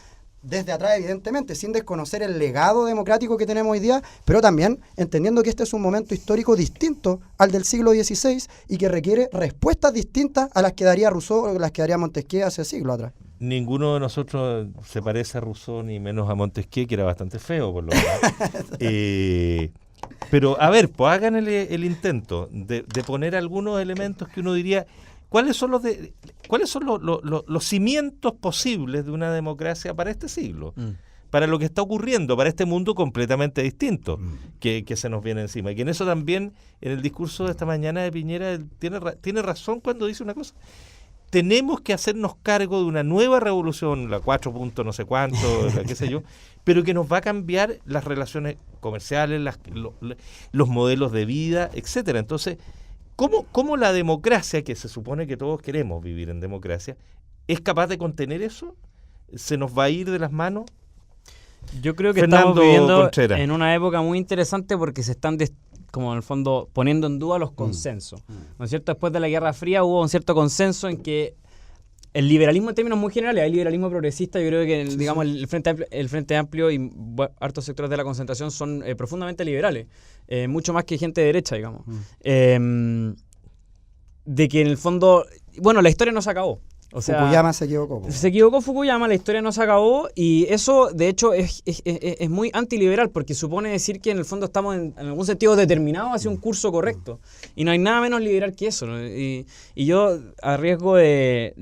desde atrás, evidentemente, sin desconocer el legado democrático que tenemos hoy día, pero también entendiendo que este es un momento histórico distinto al del siglo XVI y que requiere respuestas distintas a las que daría Rousseau o las que daría Montesquieu hace siglos atrás. Ninguno de nosotros se parece a Rousseau ni menos a Montesquieu, que era bastante feo, por lo menos. Pero, a ver, pues hagan el intento de poner algunos elementos que uno diría... ¿Cuáles son los cimientos posibles de una democracia para este siglo? Para lo que está ocurriendo, para este mundo completamente distinto que se nos viene encima. Y que en eso también, en el discurso de esta mañana de Piñera, tiene razón cuando dice una cosa. Tenemos que hacernos cargo de una nueva revolución, la 4. no sé cuánto, la qué sé yo, pero que nos va a cambiar las relaciones comerciales, los modelos de vida, etcétera. Entonces, ¿Cómo la democracia, que se supone que todos queremos vivir en democracia, es capaz de contener eso? ¿Se nos va a ir de las manos? Yo creo que estamos viviendo en una época muy interesante porque se están, como en el fondo, poniendo en duda los consensos. ¿No es cierto? Después de la Guerra Fría hubo un cierto consenso en que el liberalismo en términos muy generales, hay liberalismo progresista, yo creo que el Frente Amplio y hartos sectores de la concentración son profundamente liberales, mucho más que gente de derecha, digamos. de que en el fondo, bueno, la historia no se acabó. O sea, Fukuyama se equivocó. Se equivocó Fukuyama, la historia no se acabó y eso de hecho es muy antiliberal porque supone decir que en el fondo estamos en algún sentido determinados hacia un curso correcto y no hay nada menos liberal que eso, ¿no? Y yo a riesgo de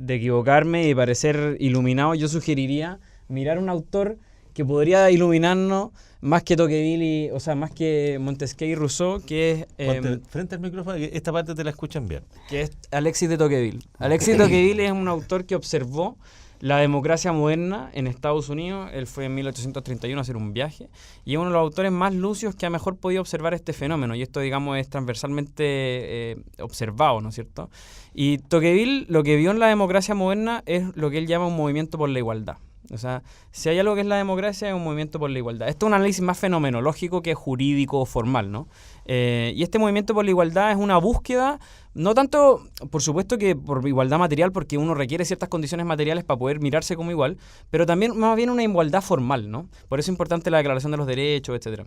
equivocarme y parecer iluminado, yo sugeriría mirar un autor que podría iluminarnos más que Tocqueville, o sea, más que Montesquieu y Rousseau, que es... frente al micrófono, esta parte te la escuchan bien. Que es Alexis de Tocqueville. Alexis de Tocqueville es un autor que observó la democracia moderna en Estados Unidos. Él fue en 1831 a hacer un viaje y es uno de los autores más lucios que ha mejor podido observar este fenómeno, y esto, digamos, es transversalmente observado, ¿no es cierto? Y Tocqueville lo que vio en la democracia moderna es lo que él llama un movimiento por la igualdad. O sea, si hay algo que es la democracia, es un movimiento por la igualdad. Esto es un análisis más fenomenológico que jurídico o formal, ¿no? Y este movimiento por la igualdad es una búsqueda, no tanto, por supuesto, que por igualdad material, porque uno requiere ciertas condiciones materiales para poder mirarse como igual, pero también más bien una igualdad formal, ¿no? Por eso es importante la Declaración de los Derechos, etcétera.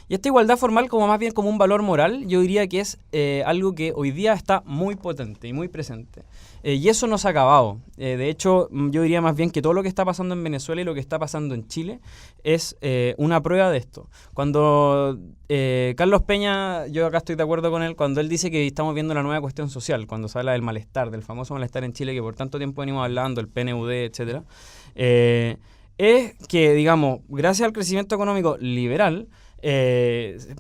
Y esta igualdad formal, como más bien como un valor moral, yo diría que es algo que hoy día está muy potente y muy presente. Y eso no se ha acabado. De hecho, yo diría más bien que todo lo que está pasando en Venezuela y lo que está pasando en Chile es una prueba de esto. Cuando Carlos Peña, yo acá estoy de acuerdo con él, cuando él dice que estamos viendo la nueva cuestión social, cuando se habla del malestar, del famoso malestar en Chile que por tanto tiempo venimos hablando, el PNUD, etcétera, es que, digamos, gracias al crecimiento económico liberal,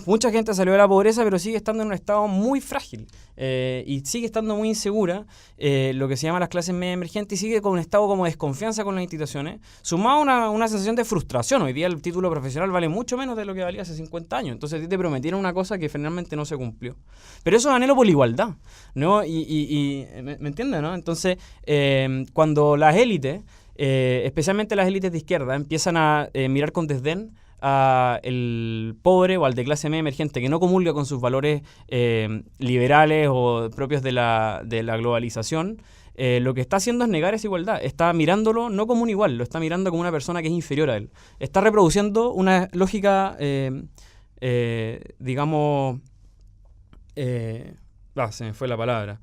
mucha gente salió de la pobreza, pero sigue estando en un estado muy frágil y sigue estando muy insegura, lo que se llama las clases media emergentes, y sigue con un estado como de desconfianza con las instituciones, sumado a una sensación de frustración. Hoy día el título profesional vale mucho menos de lo que valía hace 50 años, entonces a ti te prometieron una cosa que finalmente no se cumplió. Pero eso es anhelo por la igualdad, ¿no? Y ¿me entiendes, no? Entonces, cuando las élites, especialmente las élites de izquierda, empiezan a mirar con desdén a el pobre o al de clase media emergente que no comulga con sus valores liberales o propios de la globalización, lo que está haciendo es negar esa igualdad. Está mirándolo no como un igual, lo está mirando como una persona que es inferior a él. Está reproduciendo una lógica, digamos... se me fue la palabra.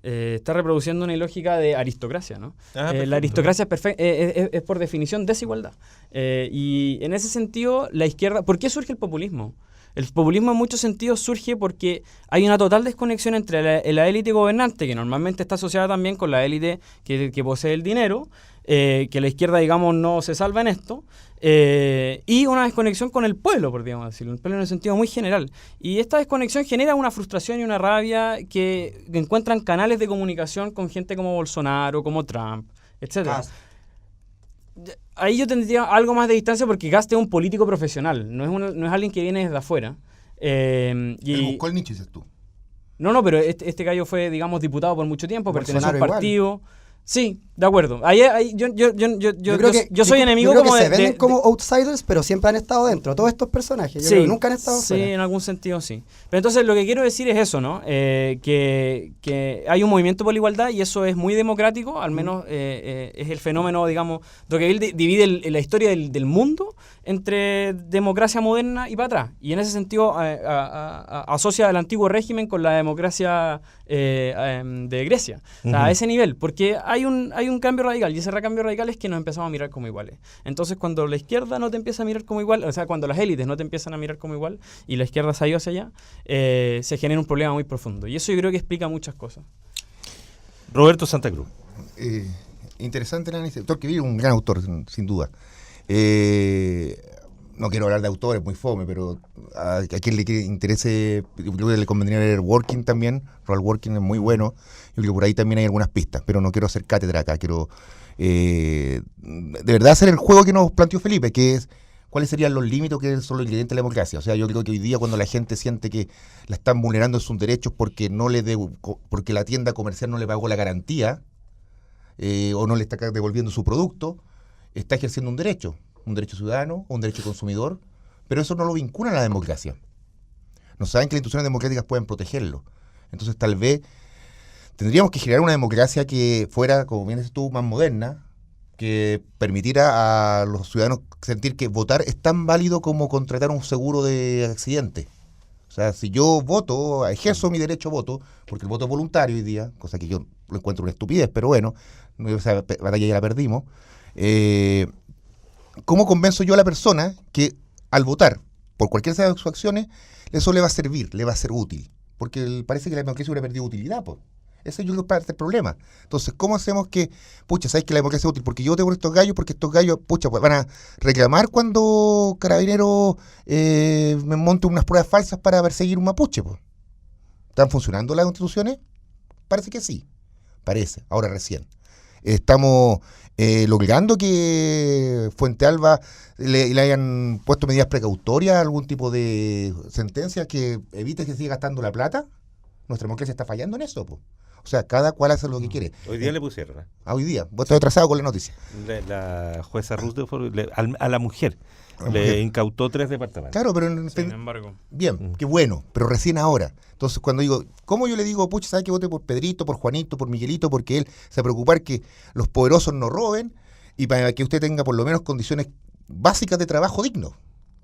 Está reproduciendo una lógica de aristocracia, ¿no? La aristocracia es por definición desigualdad. Y en ese sentido, la izquierda... ¿Por qué surge el populismo? El populismo en muchos sentidos surge porque hay una total desconexión entre la élite gobernante, que normalmente está asociada también con la élite que posee el dinero, que la izquierda, digamos, no se salva en esto, y una desconexión con el pueblo, por digamos decirlo, el pueblo en un sentido muy general. Y esta desconexión genera una frustración y una rabia que encuentran canales de comunicación con gente como Bolsonaro, como Trump, etc. Ahí yo tendría algo más de distancia porque Kast es un político profesional, no es alguien que viene desde afuera. Él buscó el nicho, dices tú. No, pero este gallo fue, digamos, diputado por mucho tiempo, perteneció a un partido... Igual. Sí, de acuerdo. Yo soy enemigo como de... se venden como outsiders, pero siempre han estado dentro. Todos estos personajes, yo creo que nunca han estado fuera. Sí, en algún sentido sí. Pero entonces lo que quiero decir es eso, ¿no? Que hay un movimiento por la igualdad y eso es muy democrático, al menos es el fenómeno, digamos, Tocqueville divide la historia del mundo entre democracia moderna y para atrás. Y en ese sentido asocia el antiguo régimen con la democracia de Grecia. O sea, a ese nivel, porque hay un cambio radical, y ese cambio radical es que nos empezamos a mirar como iguales. Entonces, cuando la izquierda no te empieza a mirar como igual, o sea, cuando las élites no te empiezan a mirar como igual y la izquierda se ha ido hacia allá, se genera un problema muy profundo. Y eso yo creo que explica muchas cosas. Roberto Santa Cruz. Interesante el análisis. Tocqueville es un gran autor, sin duda. No quiero hablar de autores, muy fome, pero a quien le interese, yo creo que le convendría leer Working también. Roald Working es muy bueno. Yo creo que por ahí también hay algunas pistas, pero no quiero hacer cátedra acá. Quiero de verdad hacer el juego que nos planteó Felipe, que es cuáles serían los límites que son los ingredientes de la democracia. O sea, yo creo que hoy día cuando la gente siente que la están vulnerando sus derechos porque porque la tienda comercial no le pagó la garantía o no le está devolviendo su producto, está ejerciendo un derecho ciudadano o un derecho consumidor, pero eso no lo vincula a la democracia. No saben que las instituciones democráticas pueden protegerlo. Entonces tal vez tendríamos que generar una democracia que fuera, como bien dices tú, más moderna, que permitiera a los ciudadanos sentir que votar es tan válido como contratar un seguro de accidente. O sea, si yo voto, ejerzo mi derecho a voto, porque el voto es voluntario hoy día, cosa que yo lo encuentro una estupidez, pero bueno, esa batalla ya la perdimos. ¿Cómo convenzo yo a la persona que al votar por cualquiera de sus acciones, eso le va a servir, le va a ser útil? Porque parece que la democracia hubiera perdido utilidad, pues. Ese yo creo que es parte del problema. Entonces, ¿cómo hacemos que, ¿sabes que la democracia es útil? Porque yo voté por estos gallos, porque estos gallos, pues van a reclamar cuando Carabineros me monte unas pruebas falsas para perseguir un mapuche, pues. ¿Están funcionando las constituciones? Parece que sí. Parece, ahora recién. Estamos logrando que Fuente Alba le hayan puesto medidas precautorias, algún tipo de sentencia que evite que siga gastando la plata. Nuestra democracia está fallando en eso, pues. O sea, cada cual hace lo que quiere. Hoy día le pusieron. Hoy día. Vos estás atrasado con la noticia. La jueza Rutherford a la mujer le incautó 3 departamentos. Claro, pero sin embargo. Bien, qué bueno, pero recién ahora. Entonces, cuando digo, ¿cómo yo le digo, ¿sabes que vote por Pedrito, por Juanito, por Miguelito? Porque él se va a preocupar que los poderosos no roben y para que usted tenga por lo menos condiciones básicas de trabajo digno.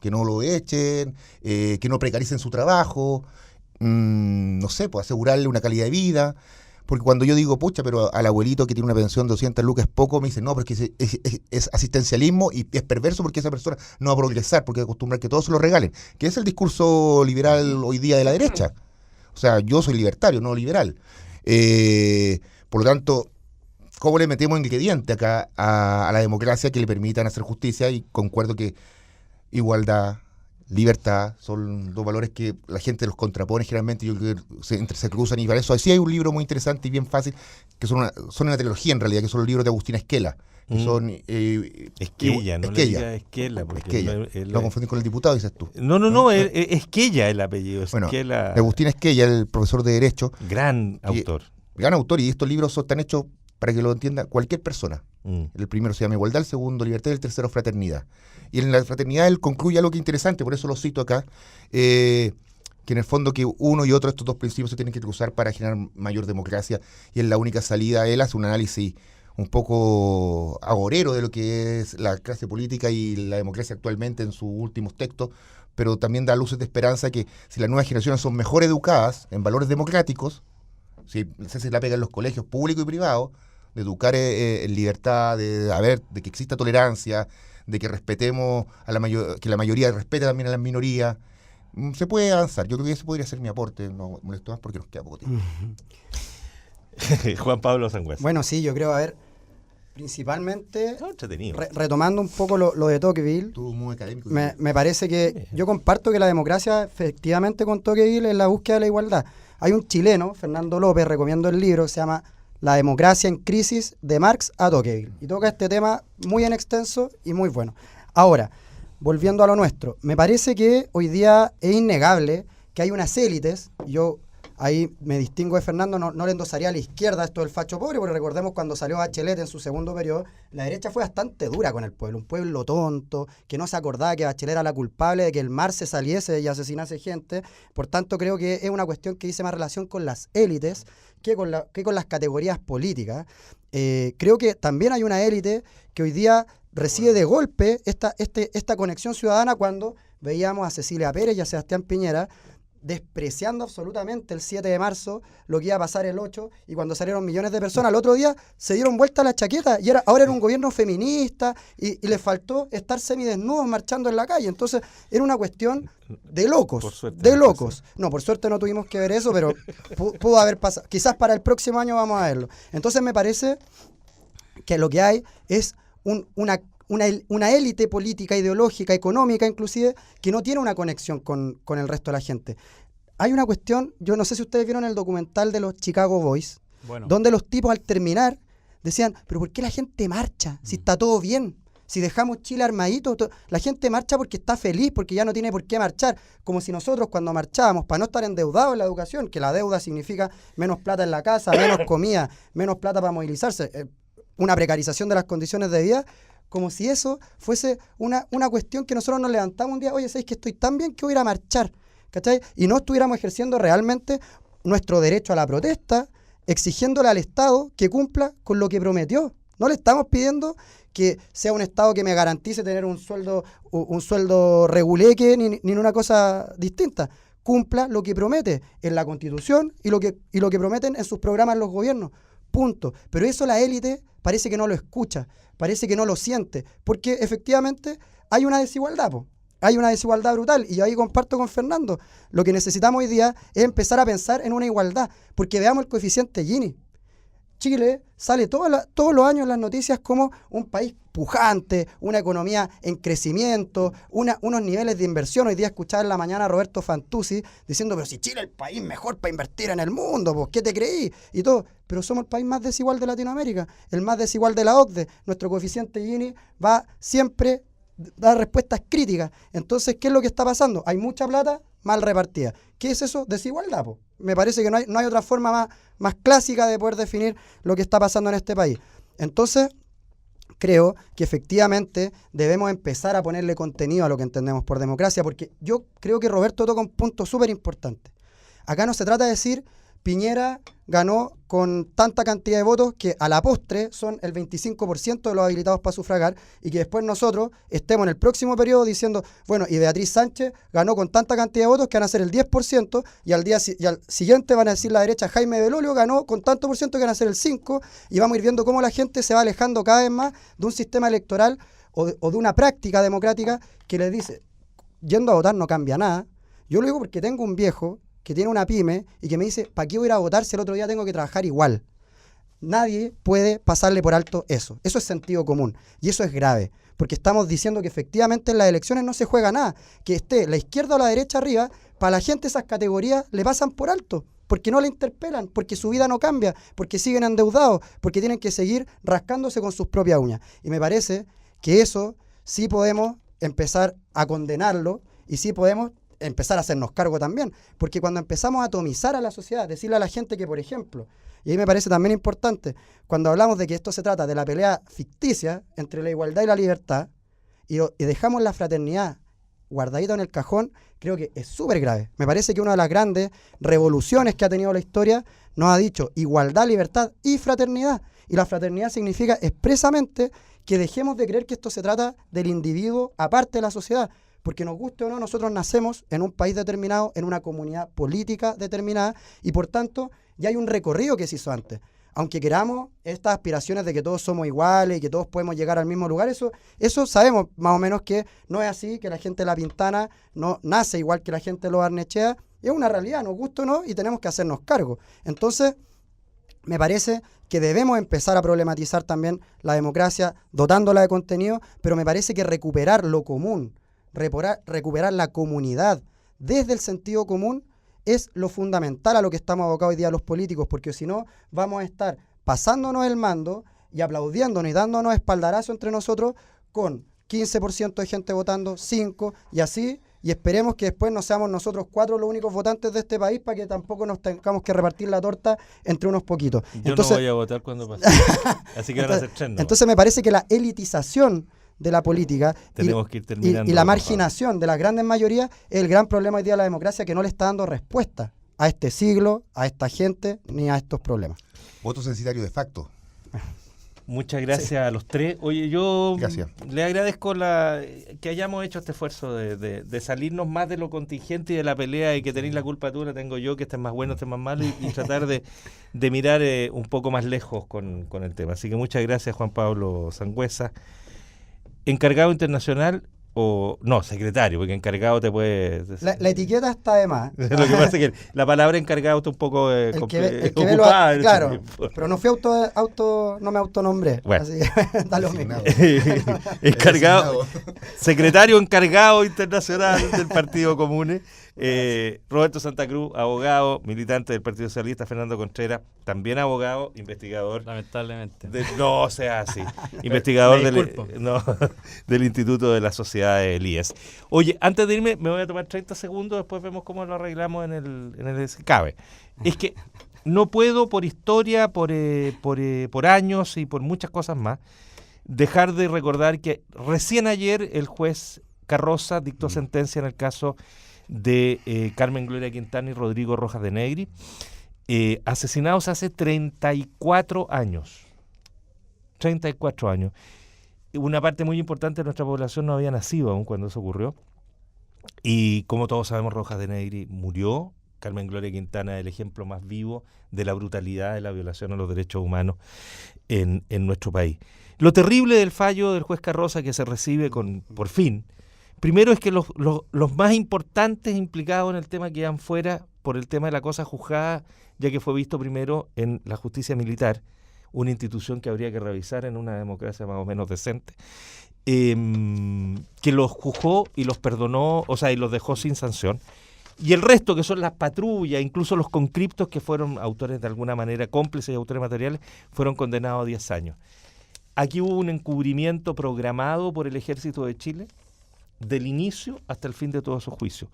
Que no lo echen, que no precaricen su trabajo, no sé, pues asegurarle una calidad de vida. Porque cuando yo digo, pero al abuelito que tiene una pensión de 200 lucas es poco, me dicen, no, pero es que es asistencialismo y es perverso porque esa persona no va a progresar, porque va a acostumbrar que todos se lo regalen. Que es el discurso liberal hoy día de la derecha. O sea, yo soy libertario, no liberal. Por lo tanto, ¿cómo le metemos ingrediente acá a la democracia que le permitan hacer justicia? Y concuerdo que igualdad, libertad, son dos valores que la gente los contrapone generalmente, yo creo que se cruzan, y para eso sí hay un libro muy interesante y bien fácil, que son una trilogía en realidad, que son los libros de Agustín Esquela, que son... Esquella, no le diga Esquela, porque lo confundí con el diputado, dices tú. No, Esquella el apellido, Esquela. Agustín Esquella, el profesor de Derecho. Gran autor, y estos libros están hechos para que lo entienda cualquier persona. El primero se llama Igualdad, el segundo Libertad y el tercero Fraternidad. Y en la fraternidad él concluye algo que es interesante, por eso lo cito acá, que en el fondo que uno y otro de estos dos principios se tienen que cruzar para generar mayor democracia, y es la única salida. Él hace un análisis un poco agorero de lo que es la clase política y la democracia actualmente en sus últimos textos, pero también da luces de esperanza que si las nuevas generaciones son mejor educadas en valores democráticos, si se la pega en los colegios públicos y privados, de educar en libertad, de que exista tolerancia, de que respetemos que la mayoría respete también a las minorías, se puede avanzar. Yo creo que ese podría ser mi aporte, no molesto más porque nos queda poco tiempo. Juan Pablo Sangüesa. Bueno, sí, yo creo, principalmente retomando un poco lo de Tocqueville, muy académico, me parece que yo comparto que la democracia efectivamente con Tocqueville es la búsqueda de la igualdad. Hay un chileno, Fernando López, recomiendo el libro, se llama La democracia en crisis, de Marx a Tocqueville, y toca este tema muy en extenso y muy bueno. Ahora, volviendo a lo nuestro, me parece que hoy día es innegable que hay unas élites, yo ahí me distingo de Fernando, no le endosaría a la izquierda esto del facho pobre, porque recordemos cuando salió Bachelet en su segundo periodo, la derecha fue bastante dura con el pueblo, un pueblo tonto, que no se acordaba que Bachelet era la culpable de que el mar se saliese y asesinase gente. Por tanto, creo que es una cuestión que dice más relación con las élites que con las categorías políticas. Creo que también hay una élite que hoy día recibe de golpe esta conexión ciudadana cuando veíamos a Cecilia Pérez y a Sebastián Piñera despreciando absolutamente el 7 de marzo, lo que iba a pasar el 8, y cuando salieron millones de personas, al otro día se dieron vuelta la chaqueta, y ahora era un gobierno feminista, y les faltó estar semidesnudos marchando en la calle. Entonces, era una cuestión de locos, No, por suerte no tuvimos que ver eso, pero pudo haber pasado. Quizás para el próximo año vamos a verlo. Entonces, me parece que lo que hay es una élite política, ideológica, económica inclusive, que no tiene una conexión con el resto de la gente. Hay una cuestión, yo no sé si ustedes vieron el documental de los Chicago Boys, donde los tipos al terminar decían, pero ¿por qué la gente marcha? Si está todo bien, si dejamos Chile armadito, la gente marcha porque está feliz, porque ya no tiene por qué marchar, como si nosotros cuando marchábamos, para no estar endeudados en la educación, que la deuda significa menos plata en la casa, menos comida, menos plata para movilizarse, una precarización de las condiciones de vida, como si eso fuese una cuestión que nosotros nos levantamos un día, oye, ¿sabéis que estoy tan bien que voy a ir a marchar? ¿Cachai? Y no estuviéramos ejerciendo realmente nuestro derecho a la protesta, exigiéndole al Estado que cumpla con lo que prometió. No le estamos pidiendo que sea un Estado que me garantice tener un sueldo reguleque ni una cosa distinta. cumpla lo que promete en la Constitución y lo que prometen en sus programas los gobiernos. Punto. Pero eso la élite parece que no lo escucha, parece que no lo siente, porque efectivamente hay una desigualdad, hay una desigualdad brutal, y yo ahí comparto con Fernando. Lo que necesitamos hoy día es empezar a pensar en una igualdad, porque veamos el coeficiente Gini. Chile sale todos los años en las noticias como un país pujante, una economía en crecimiento, unos niveles de inversión. Hoy día escuchaba en la mañana a Roberto Fantuzzi diciendo, pero si Chile es el país mejor para invertir en el mundo, pues ¿qué te creí? Y todo. Pero somos el país más desigual de Latinoamérica, el más desigual de la OCDE. Nuestro coeficiente Gini va siempre a dar respuestas críticas. Entonces, ¿qué es lo que está pasando? Hay mucha plata mal repartida. ¿Qué es eso? Desigualdad, po. Me parece que no hay otra forma más clásica de poder definir lo que está pasando en este país. Entonces, creo que efectivamente debemos empezar a ponerle contenido a lo que entendemos por democracia, porque yo creo que Roberto toca un punto súper importante. Acá no se trata de decir Piñera ganó con tanta cantidad de votos que a la postre son el 25% de los habilitados para sufragar, y que después nosotros estemos en el próximo periodo diciendo, bueno, y Beatriz Sánchez ganó con tanta cantidad de votos que van a ser el 10%, y al siguiente van a decir la derecha, Jaime Belolio ganó con tanto por ciento que van a ser el 5%, y vamos a ir viendo cómo la gente se va alejando cada vez más de un sistema electoral o de una práctica democrática que les dice, yendo a votar no cambia nada. Yo lo digo porque tengo un viejo que tiene una pyme y que me dice, ¿para qué voy a ir a votar si el otro día tengo que trabajar igual? Nadie puede pasarle por alto eso. Eso es sentido común. Y eso es grave, porque estamos diciendo que efectivamente en las elecciones no se juega nada. Que esté la izquierda o la derecha arriba, para la gente esas categorías le pasan por alto, porque no la interpelan, porque su vida no cambia, porque siguen endeudados, porque tienen que seguir rascándose con sus propias uñas. Y me parece que eso sí podemos empezar a condenarlo, y sí podemos empezar a hacernos cargo también, porque cuando empezamos a atomizar a la sociedad, decirle a la gente que, por ejemplo, y ahí me parece también importante, cuando hablamos de que esto se trata de la pelea ficticia entre la igualdad y la libertad, y dejamos la fraternidad guardadita en el cajón, creo que es súper grave. Me parece que una de las grandes revoluciones que ha tenido la historia nos ha dicho igualdad, libertad y fraternidad, y la fraternidad significa expresamente que dejemos de creer que esto se trata del individuo aparte de la sociedad, porque nos guste o no, nosotros nacemos en un país determinado, en una comunidad política determinada, y por tanto ya hay un recorrido que se hizo antes. Aunque queramos estas aspiraciones de que todos somos iguales y que todos podemos llegar al mismo lugar, eso sabemos más o menos que no es así, que la gente de La Pintana no nace igual que la gente de Los Barnechea. Es una realidad, nos gusta o no, y tenemos que hacernos cargo. Entonces, me parece que debemos empezar a problematizar también la democracia, dotándola de contenido, pero me parece que recuperar lo común, recuperar la comunidad desde el sentido común es lo fundamental a lo que estamos abocados hoy día los políticos, porque si no vamos a estar pasándonos el mando y aplaudiéndonos y dándonos espaldarazo entre nosotros con 15% de gente votando, 5% y así, y esperemos que después no seamos nosotros 4 los únicos votantes de este país para que tampoco nos tengamos que repartir la torta entre unos poquitos. Entonces, no voy a votar cuando pase, así que van a ser 3. Entonces me parece que la elitización de la política y la marginación de las grandes mayorías es el gran problema hoy día de la democracia, que no le está dando respuesta a este siglo, a esta gente, ni a estos problemas. Voto censitario de facto. Muchas gracias a los 3. Oye, yo le agradezco que hayamos hecho este esfuerzo de salirnos más de lo contingente y de la pelea, y que tenéis la culpa tú, la tengo yo, que este es más bueno, este es más malo, y tratar de mirar un poco más lejos con el tema. Así que muchas gracias, Juan Pablo Sangüesa. Encargado internacional, o no, secretario, porque encargado te puede... La etiqueta está de más. Lo que pasa es que la palabra encargado está un poco ocupada. Claro, pero no fui no me autonombré. Bueno. Así que da lo mismo. Encargado, secretario encargado internacional del Partido Comunes. Roberto Santa Cruz, abogado, militante del Partido Socialista. Fernando Contreras, también abogado, investigador. Lamentablemente. No sea así. Investigador del Instituto de la Sociedad de Elías. Oye, antes de irme, me voy a tomar 30 segundos, después vemos cómo lo arreglamos en el cabe. Es que no puedo, por historia, por años y por muchas cosas más, dejar de recordar que recién ayer el juez Carroza dictó sentencia en el caso de Carmen Gloria Quintana y Rodrigo Rojas de Negri, asesinados hace 34 años. 34 años. Una parte muy importante de nuestra población no había nacido aún cuando eso ocurrió. Y como todos sabemos, Rojas de Negri murió. Carmen Gloria Quintana, el ejemplo más vivo de la brutalidad de la violación a los derechos humanos en nuestro país. Lo terrible del fallo del juez Carroza que se recibe por fin, primero es que los más importantes implicados en el tema quedan fuera por el tema de la cosa juzgada, ya que fue visto primero en la justicia militar, una institución que habría que revisar en una democracia más o menos decente, que los juzgó y los perdonó, o sea, y los dejó sin sanción. Y el resto, que son las patrullas, incluso los conscriptos que fueron autores de alguna manera, cómplices y autores materiales, fueron condenados a 10 años. Aquí hubo un encubrimiento programado por el Ejército de Chile del inicio hasta el fin de todos esos juicios.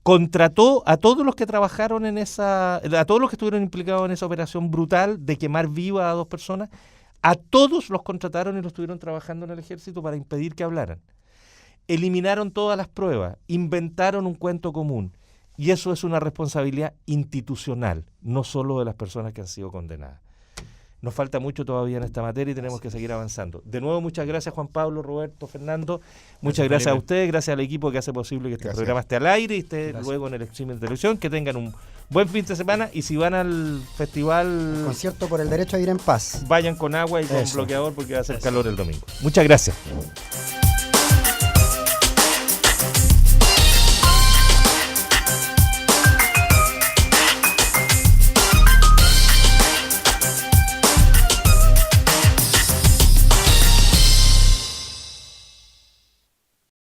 Contrató a todos los que trabajaron a todos los que estuvieron implicados en esa operación brutal de quemar viva a 2 personas, a todos los contrataron y los estuvieron trabajando en el Ejército para impedir que hablaran. Eliminaron todas las pruebas, inventaron un cuento común, y eso es una responsabilidad institucional, no solo de las personas que han sido condenadas. Nos falta mucho todavía en esta materia y tenemos que seguir avanzando. De nuevo, muchas gracias Juan Pablo, Roberto, Fernando. Muchas gracias a ustedes, gracias al equipo que hace posible que este programa esté al aire y esté luego en el streaming de televisión. Que tengan un buen fin de semana y si van al festival... El concierto por el derecho a ir en paz. Vayan con agua y con bloqueador porque va a hacer calor el domingo. Muchas gracias.